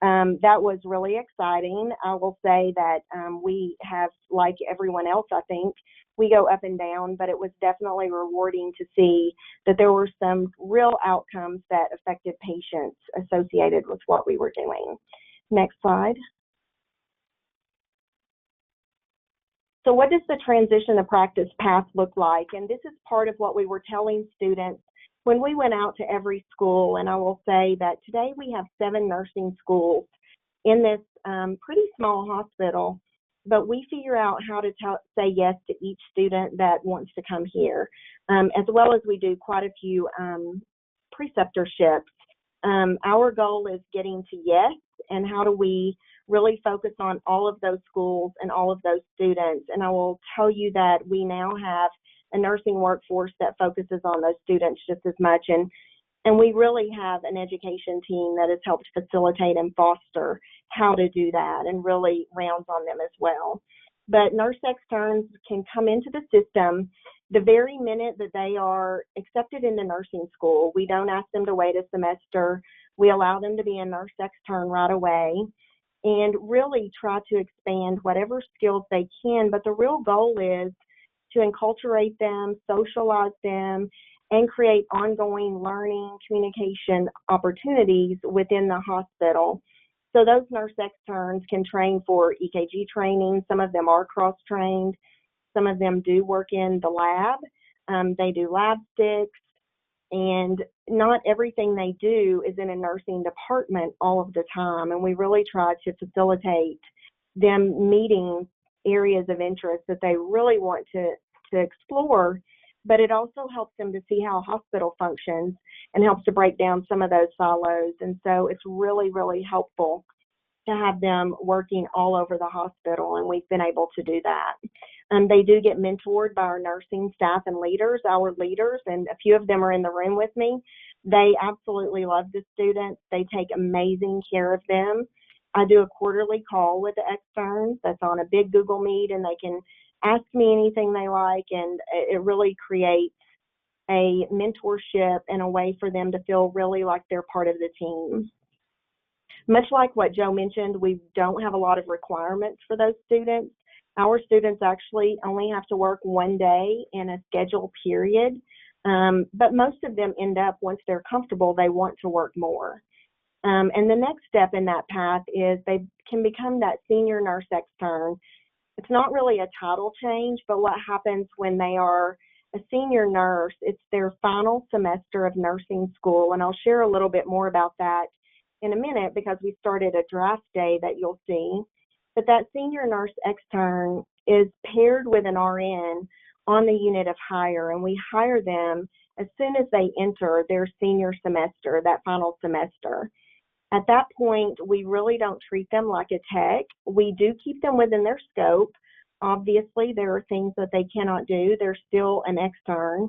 That was really exciting. I will say that we have, like everyone else, I think, we go up and down, but it was definitely rewarding to see that there were some real outcomes that affected patients associated with what we were doing. Next slide. So what does the transition to practice path look like? And this is part of what we were telling students when we went out to every school. And I will say that today we have 7 nursing schools in this pretty small hospital, but we figure out how to say yes to each student that wants to come here, as well as we do quite a few preceptorships. Our goal is getting to yes, and how do we really focus on all of those schools and all of those students. And I will tell you that we now have a nursing workforce that focuses on those students just as much. And we really have an education team that has helped facilitate and foster how to do that and really rounds on them as well. But nurse externs can come into the system the very minute that they are accepted into nursing school. We don't ask them to wait a semester. We allow them to be a nurse extern right away and really try to expand whatever skills they can. But the real goal is to enculturate them, socialize them, and create ongoing learning, communication opportunities within the hospital. So those nurse externs can train for EKG training. Some of them are cross-trained. Some of them do work in the lab. They do lab sticks. And not everything they do is in a nursing department all of the time. And we really try to facilitate them meeting areas of interest that they really want to explore. But it also helps them to see how a hospital functions and helps to break down some of those silos. And so it's really, really helpful to have them working all over the hospital, and we've been able to do that. They do get mentored by our nursing staff and leaders, our leaders, and a few of them are in the room with me. They absolutely love the students. They take amazing care of them. I do a quarterly call with the externs that's on a big Google Meet, and they can ask me anything they like, and it really creates a mentorship and a way for them to feel really like they're part of the team. Much like what Joe mentioned, we don't have a lot of requirements for those students. Our students actually only have to work one day in a scheduled period, but most of them end up, once they're comfortable, they want to work more. And the next step in that path is they can become that senior nurse extern. It's not really a title change, but what happens when they are a senior nurse, it's their final semester of nursing school, and I'll share a little bit more about that in a minute because we started a draft day that you'll see. But that senior nurse extern is paired with an RN on the unit of hire, and we hire them as soon as they enter their senior semester, that final semester. At that point, we really don't treat them like a tech. We do keep them within their scope. Obviously, there are things that they cannot do. They're still an extern,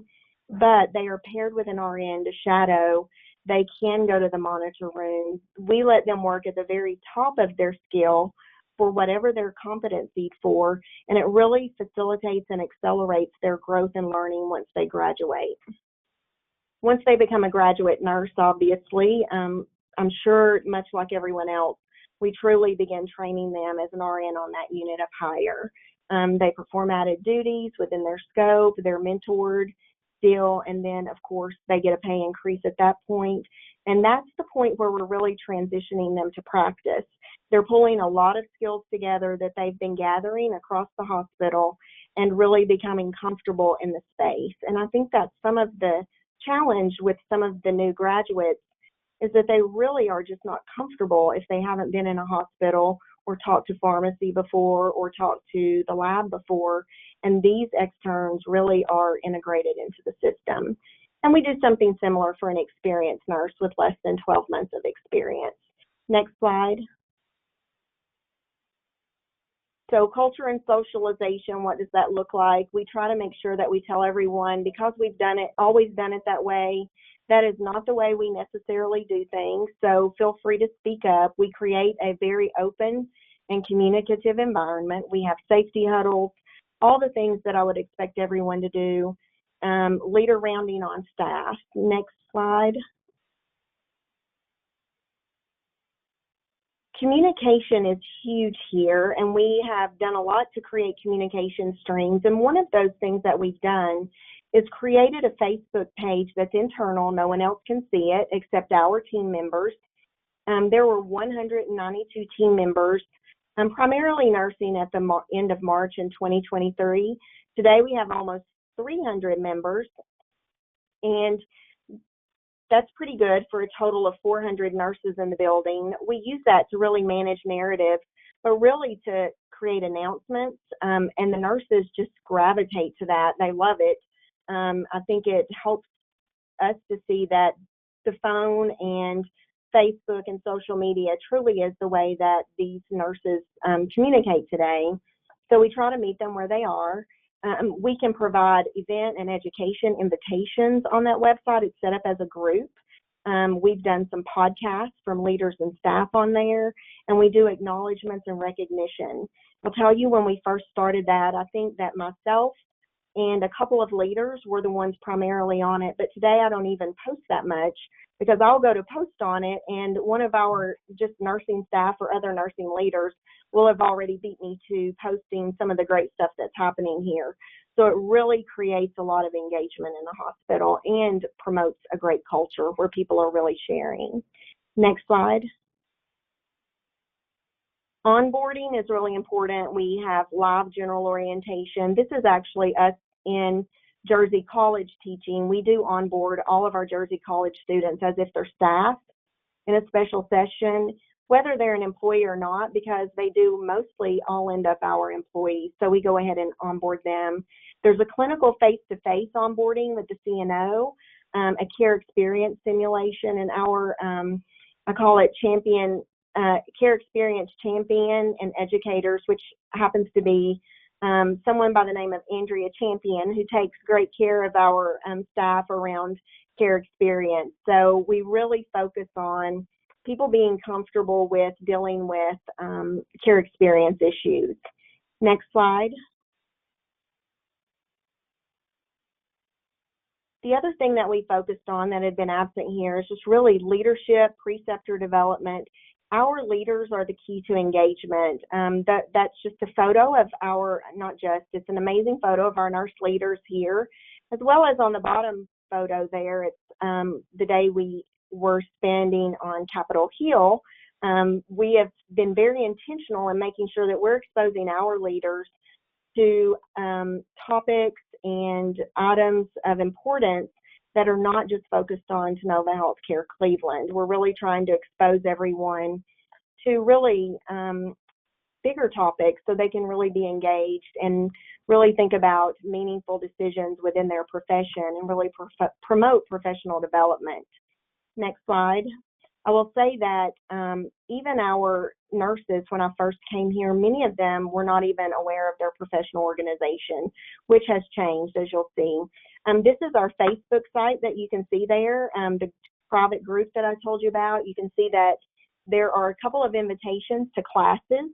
but they are paired with an RN to shadow. They can go to the monitor room. We let them work at the very top of their skill for whatever they're competency for, and it really facilitates and accelerates their growth and learning once they graduate. Once they become a graduate nurse, obviously, I'm sure much like everyone else, we truly begin training them as an RN on that unit of hire. They perform added duties within their scope, they're mentored still, and then of course they get a pay increase at that point. And that's the point where we're really transitioning them to practice. They're pulling a lot of skills together that they've been gathering across the hospital and really becoming comfortable in the space. And I think that's some of the challenge with some of the new graduates is that they really are just not comfortable if they haven't been in a hospital or talked to pharmacy before or talked to the lab before. And these externs really are integrated into the system. And we do something similar for an experienced nurse with less than 12 months of experience. Next slide. So culture and socialization, what does that look like? We try to make sure that we tell everyone, because we've done it, always done it that way, that is not the way we necessarily do things. So feel free to speak up. We create a very open and communicative environment. We have safety huddles, all the things that I would expect everyone to do. Leader rounding on staff. Next slide. Communication is huge here, and we have done a lot to create communication streams. And one of those things that we've done is created a Facebook page that's internal. No one else can see it except our team members. There were 192 team members, primarily nursing at the end of March in 2023. Today we have almost 300 members, and that's pretty good for a total of 400 nurses in the building. We use that to really manage narrative, but really to create announcements, and the nurses just gravitate to that. They love it. I think it helps us to see that the phone and Facebook and social media truly is the way that these nurses communicate today. So we try to meet them where they are. We can provide event and education invitations on that website. It's set up as a group. We've done some podcasts from leaders and staff on there, and we do acknowledgments and recognition. I'll tell you, when we first started that, I think that myself and a couple of leaders were the ones primarily on it, but today I don't even post that much because I'll go to post on it and one of our just nursing staff or other nursing leaders will have already beat me to posting some of the great stuff that's happening here. So it really creates a lot of engagement in the hospital and promotes a great culture where people are really sharing. Next slide. Onboarding is really important. We have live general orientation. This is actually us in Jersey College teaching. We do onboard all of our Jersey College students as if they're staff in a special session, whether they're an employee or not, because they do mostly all end up our employees. So we go ahead and onboard them. There's a clinical face-to-face onboarding with the CNO, a care experience simulation, and our, I call it champion, care experience champion and educators, which happens to be someone by the name of Andrea Champion, who takes great care of our staff around care experience. So we really focus on people being comfortable with dealing with care experience issues. Next slide. The other thing that we focused on that had been absent here is just really leadership, preceptor development. Our leaders are the key to engagement. That's just a photo of our, it's an amazing photo of our nurse leaders here, as well as on the bottom photo there, it's the day we were spending on Capitol Hill. We have been very intentional in making sure that we're exposing our leaders to topics and items of importance that are not just focused on Tennova Healthcare Cleveland. We're really trying to expose everyone to really bigger topics so they can really be engaged and really think about meaningful decisions within their profession and really promote professional development. Next slide. I will say that even our nurses, when I first came here, many of them were not even aware of their professional organization, which has changed, as you'll see. This is our Facebook site that you can see there, the private group that I told you about. You can see that there are a couple of invitations to classes,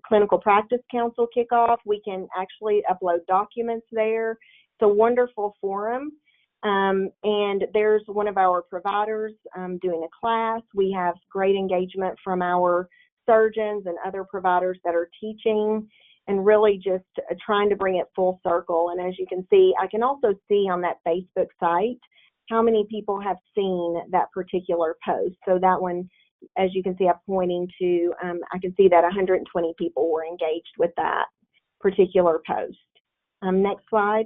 Clinical Practice Council kickoff. We can actually upload documents there. It's a wonderful forum. And there's one of our providers doing a class. We have great engagement from our surgeons and other providers that are teaching and really just trying to bring it full circle. And as you can see, I can also see on that Facebook site how many people have seen that particular post. So that one, as you can see, I'm pointing to, I can see that 120 people were engaged with that particular post. Next slide.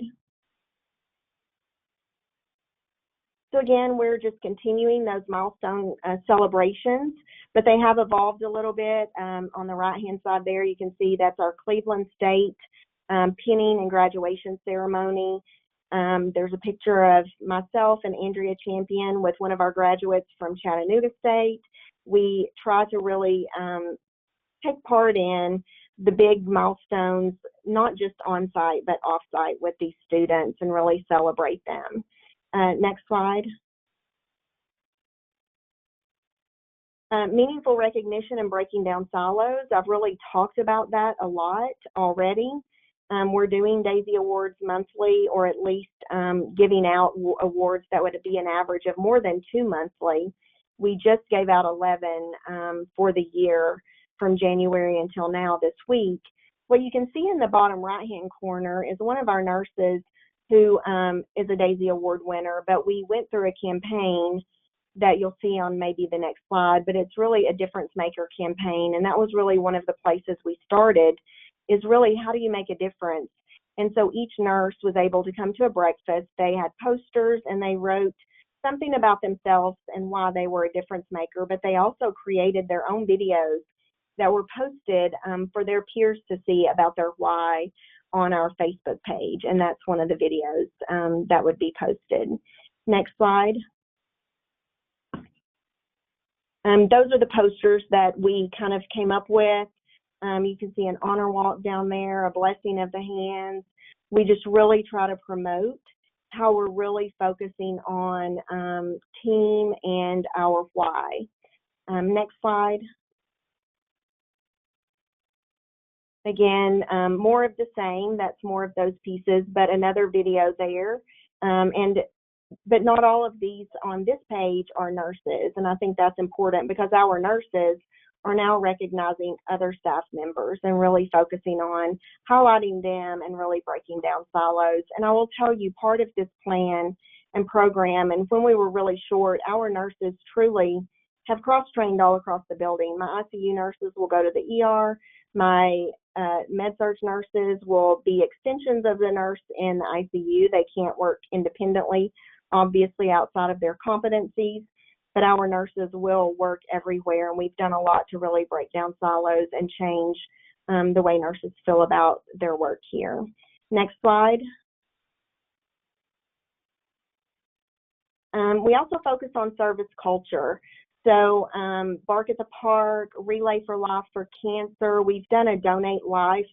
So again, we're just continuing those milestone celebrations, but they have evolved a little bit. On the right-hand side there, you can see that's our Cleveland State pinning and graduation ceremony. There's a picture of myself and Andrea Champion with one of our graduates from Chattanooga State. We try to really take part in the big milestones, not just on-site, but off-site with these students and really celebrate them. Next slide. Meaningful recognition and breaking down silos. I've really talked about that a lot already. We're doing Daisy Awards monthly, or at least giving out awards that would be an average of more than 2 monthly. We just gave out 11 for the year from January until now this week. What you can see in the bottom right-hand corner is one of our nurses who is a Daisy Award winner, but we went through a campaign that you'll see on maybe the next slide, but it's really a difference maker campaign. And that was really one of the places we started, is really how do you make a difference? And so each nurse was able to come to a breakfast. They had posters and they wrote something about themselves and why they were a difference maker, but they also created their own videos that were posted for their peers to see about their why on our Facebook page, and that's one of the videos that would be posted. Next slide. Those are the posters that we kind of came up with. You can see an honor walk down there, a blessing of the hands. We just really try to promote how we're really focusing on team and our why. Next slide. Again, more of the same. That's more of those pieces, but another video there. But not all of these on this page are nurses, and I think that's important because our nurses are now recognizing other staff members and really focusing on highlighting them and really breaking down silos. And I will tell you, part of this plan and program, and when we were really short, our nurses truly have cross-trained all across the building. My ICU nurses will go to the ER. My med-surg nurses will be extensions of the nurse in the ICU. They can't work independently, obviously outside of their competencies, but our nurses will work everywhere, and we've done a lot to really break down silos and change the way nurses feel about their work here. Next slide. We also focus on service culture. So Bark at the Park, Relay for Life for Cancer, we've done a Donate Life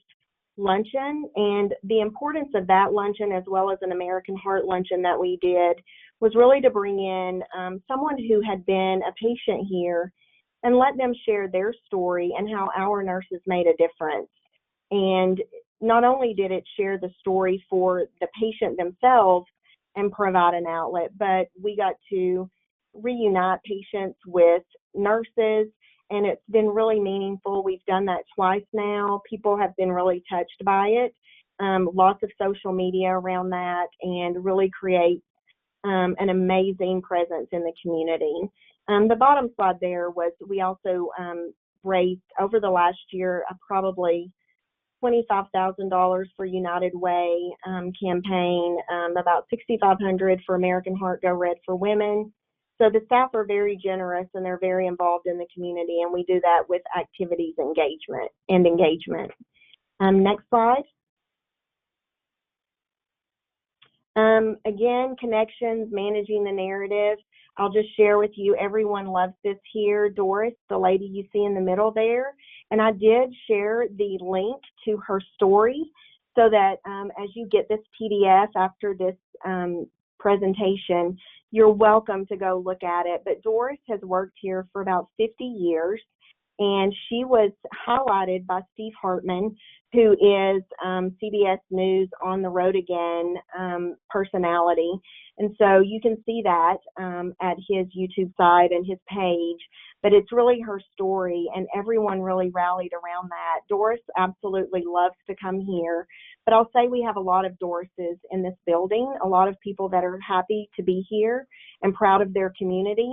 luncheon, and the importance of that luncheon, as well as an American Heart luncheon that we did, was really to bring in someone who had been a patient here and let them share their story and how our nurses made a difference. And not only did it share the story for the patient themselves and provide an outlet, but we got to reunite patients with nurses, and it's been really meaningful. We've done that twice now. People have been really touched by it. Lots of social media around that, and really create an amazing presence in the community. The bottom slide there was we also raised over the last year probably $25,000 for United Way campaign, about $6,500 for American Heart Go Red for Women. So the staff are very generous and they're very involved in the community, and we do that with activities engagement. Next slide. Again, connections, managing the narrative. I'll just share with you, everyone loves this here. Doris, the lady you see in the middle there, and I did share the link to her story so that as you get this PDF after this presentation, you're welcome to go look at it. But Doris has worked here for about 50 years, and she was highlighted by Steve Hartman, who is CBS News On the Road Again personality. And so you can see that at his YouTube site and his page, but it's really her story, and everyone really rallied around that. Doris absolutely loves to come here, but I'll say we have a lot of Dorises in this building, a lot of people that are happy to be here and proud of their community.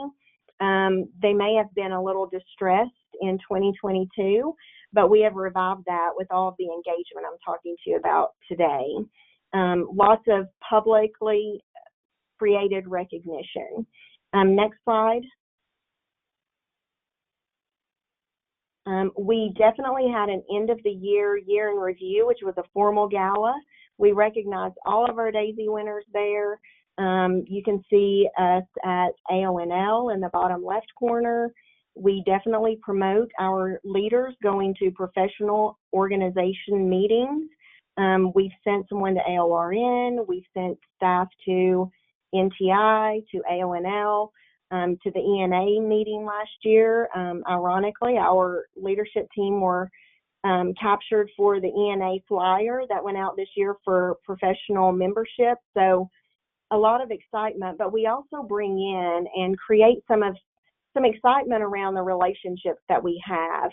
They may have been a little distressed in 2022, but we have revived that with all of the engagement I'm talking to you about today. Lots of publicly created recognition. Next slide. We definitely had an end of the year in review, which was a formal gala. We recognized all of our DAISY winners there. You can see us at AONL in the bottom left corner. We definitely promote our leaders going to professional organization meetings. We've sent someone to AORN. We've sent staff to NTI, to AONL, to the ENA meeting last year. Ironically, our leadership team were captured for the ENA flyer that went out this year for professional membership. So a lot of excitement, but we also bring in and create some excitement around the relationships that we have.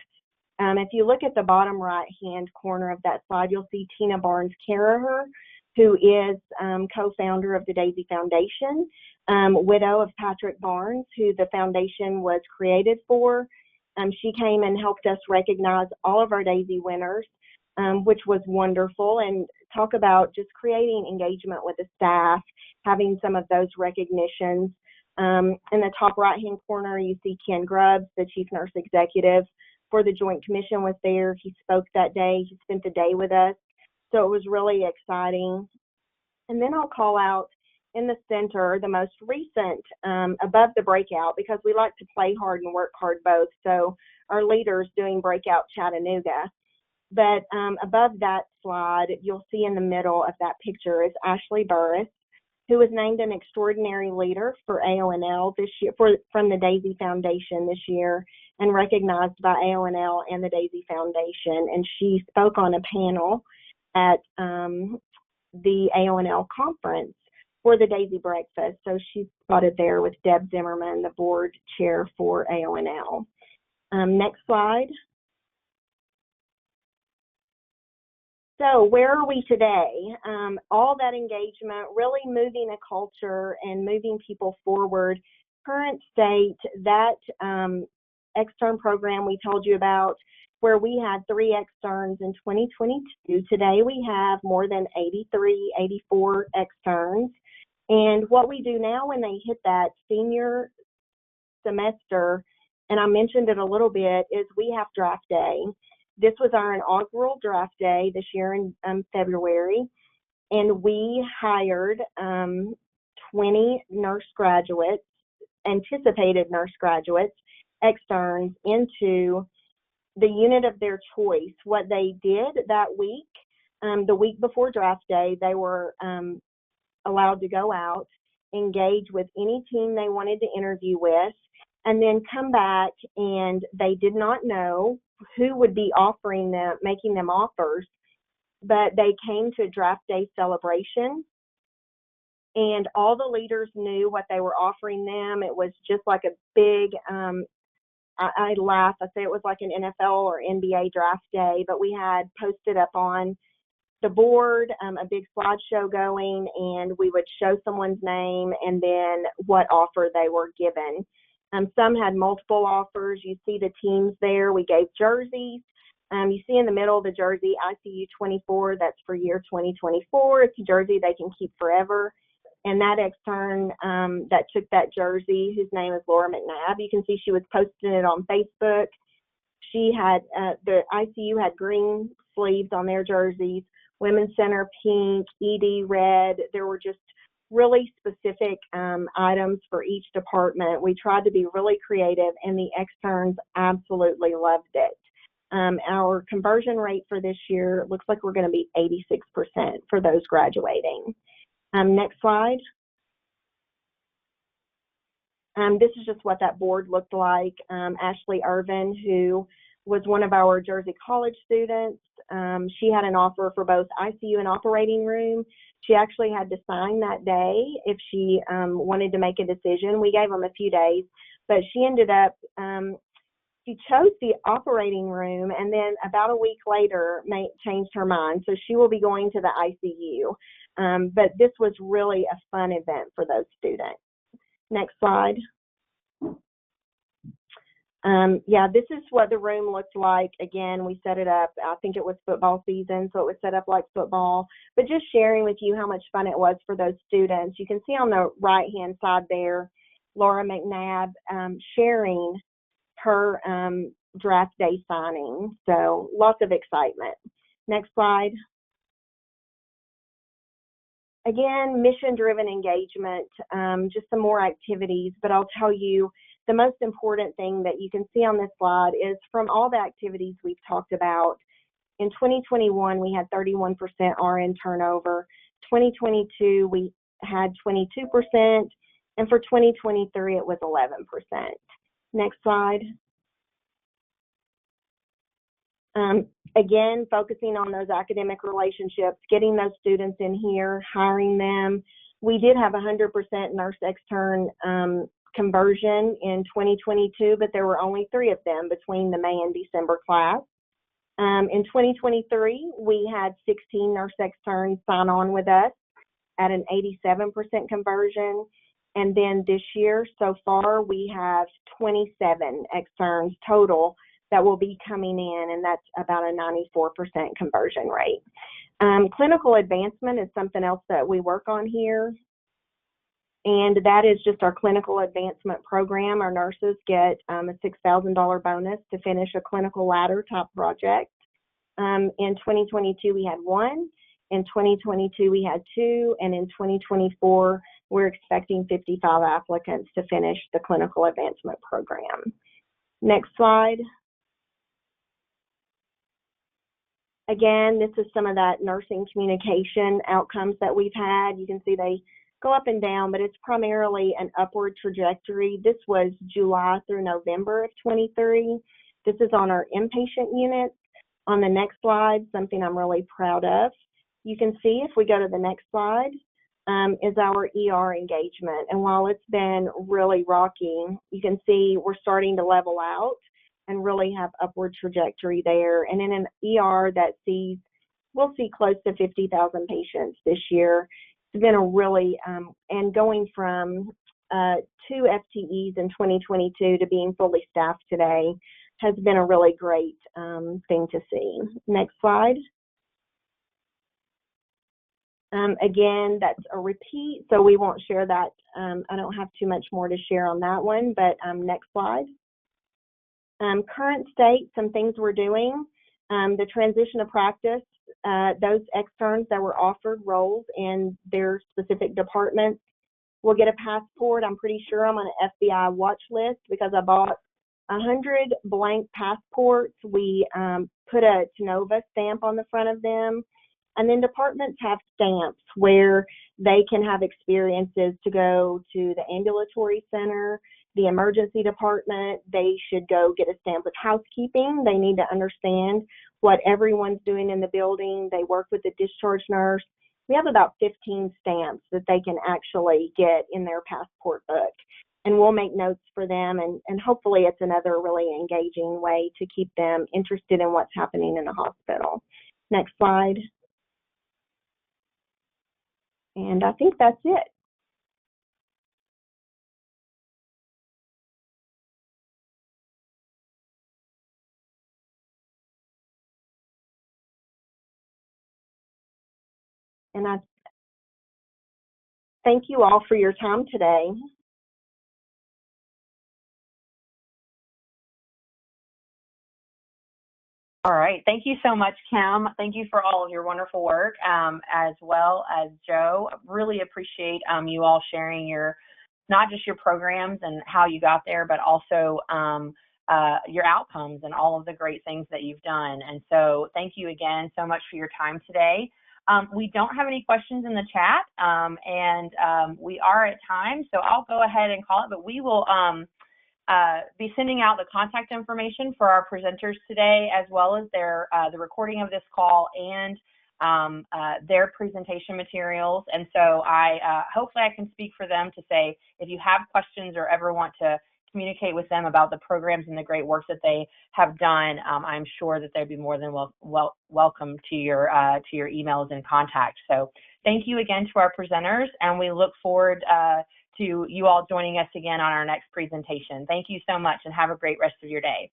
If you look at the bottom right-hand corner of that slide, you'll see Tina Barnes-Carraher, who is co-founder of the DAISY Foundation, widow of Patrick Barnes, who the foundation was created for. She came and helped us recognize all of our DAISY winners, which was wonderful, and talk about just creating engagement with the staff, having some of those recognitions. In the top right-hand corner, you see Ken Grubbs, the Chief Nurse Executive for the Joint Commission, was there. He spoke that day. He spent the day with us. So it was really exciting. And then I'll call out in the center the most recent above the breakout, because we like to play hard and work hard both. So our leaders doing breakout Chattanooga. But above that slide, you'll see in the middle of that picture is Ashley Burris, who was named an extraordinary leader for AONL this year from the Daisy Foundation this year, and recognized by AONL and the Daisy Foundation. And she spoke on a panel at the AONL conference for the Daisy Breakfast. So she's spotted there with Deb Zimmerman, the board chair for AONL. Next slide. So where are we today? All that engagement, really moving a culture and moving people forward. Current state, that extern program we told you about, where we had 3 externs in 2022. Today we have more than 83, 84 externs. And what we do now when they hit that senior semester, and I mentioned it a little bit, is we have draft day. This was our inaugural draft day this year in February, and we hired 20 nurse graduates, anticipated nurse graduates, externs, into the unit of their choice. What they did that week, the week before draft day, they were allowed to go out, engage with any team they wanted to interview with, and then come back, and they did not know who would be offering them, making them offers, but they came to draft day celebration, and all the leaders knew what they were offering them. It was just like a big, I laugh, I say it was like an NFL or NBA draft day, but we had posted up on the board a big slideshow going, and we would show someone's name and then what offer they were given. Some had multiple offers. You see the teams there. We gave jerseys. You see in the middle the jersey ICU 24, that's for year 2024. It's a jersey they can keep forever. And that extern that took that jersey, whose name is Laura McNabb, you can see she was posting it on Facebook. She had, the ICU had green sleeves on their jerseys, Women's Center pink, ED red. There were just really specific items for each department. We tried to be really creative, and the externs absolutely loved it. Our conversion rate for this year looks like we're going to be 86% for those graduating. Next slide. This is just what that board looked like. Ashley Irvin, who was one of our Jersey College students, she had an offer for both ICU and operating room. She actually had to sign that day if she wanted to make a decision. We gave them a few days, but she ended up, she chose the operating room, and then about a week later changed her mind. So she will be going to the ICU. But this was really a fun event for those students. Next slide. Yeah, this is what the room looked like. Again, we set it up, I think it was football season, so it was set up like football, but just sharing with you how much fun it was for those students. You can see on the right-hand side there, Laura McNabb sharing her draft day signing. So lots of excitement. Next slide. Again, mission-driven engagement, just some more activities, but I'll tell you, the most important thing that you can see on this slide is from all the activities we've talked about, in 2021, we had 31% RN turnover. 2022, we had 22%, and for 2023, it was 11%. Next slide. Again, focusing on those academic relationships, getting those students in here, hiring them. We did have 100% nurse extern conversion in 2022, but there were only 3 of them between the May and December class. In 2023, we had 16 nurse externs sign on with us at an 87% conversion. And then this year, so far, we have 27 externs total that will be coming in, and that's about a 94% conversion rate. Clinical advancement is something else that we work on here, and that is just our clinical advancement program. Our nurses get a $6,000 bonus to finish a clinical ladder type project. In 2022, we had 1. In 2022, we had 2, and in 2024, we're expecting 55 applicants to finish the clinical advancement program. Next slide. Again, this is some of that nursing communication outcomes that we've had. You can see they go up and down, but it's primarily an upward trajectory. This was July through November of 23. This is on our inpatient units. On the next slide, something I'm really proud of. You can see, if we go to the next slide, is our ER engagement. And while it's been really rocking, you can see we're starting to level out and really have upward trajectory there. And in an ER that we'll see close to 50,000 patients this year. It's been a really, and going from 2 FTEs in 2022 to being fully staffed today has been a really great thing to see. Next slide. Again, that's a repeat, so we won't share that. I don't have too much more to share on that one, but next slide. Current state, some things we're doing. The transition of practice, those externs that were offered roles in their specific departments will get a passport. I'm pretty sure I'm on an FBI watch list because I bought 100 blank passports. We put a Tennova stamp on the front of them. And then departments have stamps where they can have experiences to go to the ambulatory center, the emergency department. They should go get a stamp with housekeeping. They need to understand what everyone's doing in the building. They work with the discharge nurse. We have about 15 stamps that they can actually get in their passport book. And we'll make notes for them, and hopefully it's another really engaging way to keep them interested in what's happening in the hospital. Next slide. And I think that's it. And I thank you all for your time today. All right. Thank you so much, Kim. Thank you for all of your wonderful work, as well as Joe. Really appreciate you all sharing not just your programs and how you got there, but also your outcomes and all of the great things that you've done. And so thank you again so much for your time today. We don't have any questions in the chat, and we are at time, so I'll go ahead and call it, but we will be sending out the contact information for our presenters today, as well as the recording of this call and their presentation materials. And so hopefully I can speak for them to say, if you have questions or ever want to communicate with them about the programs and the great work that they have done, I'm sure that they'd be more than welcome to your emails and contacts. So thank you again to our presenters, and we look forward to you all joining us again on our next presentation. Thank you so much, and have a great rest of your day.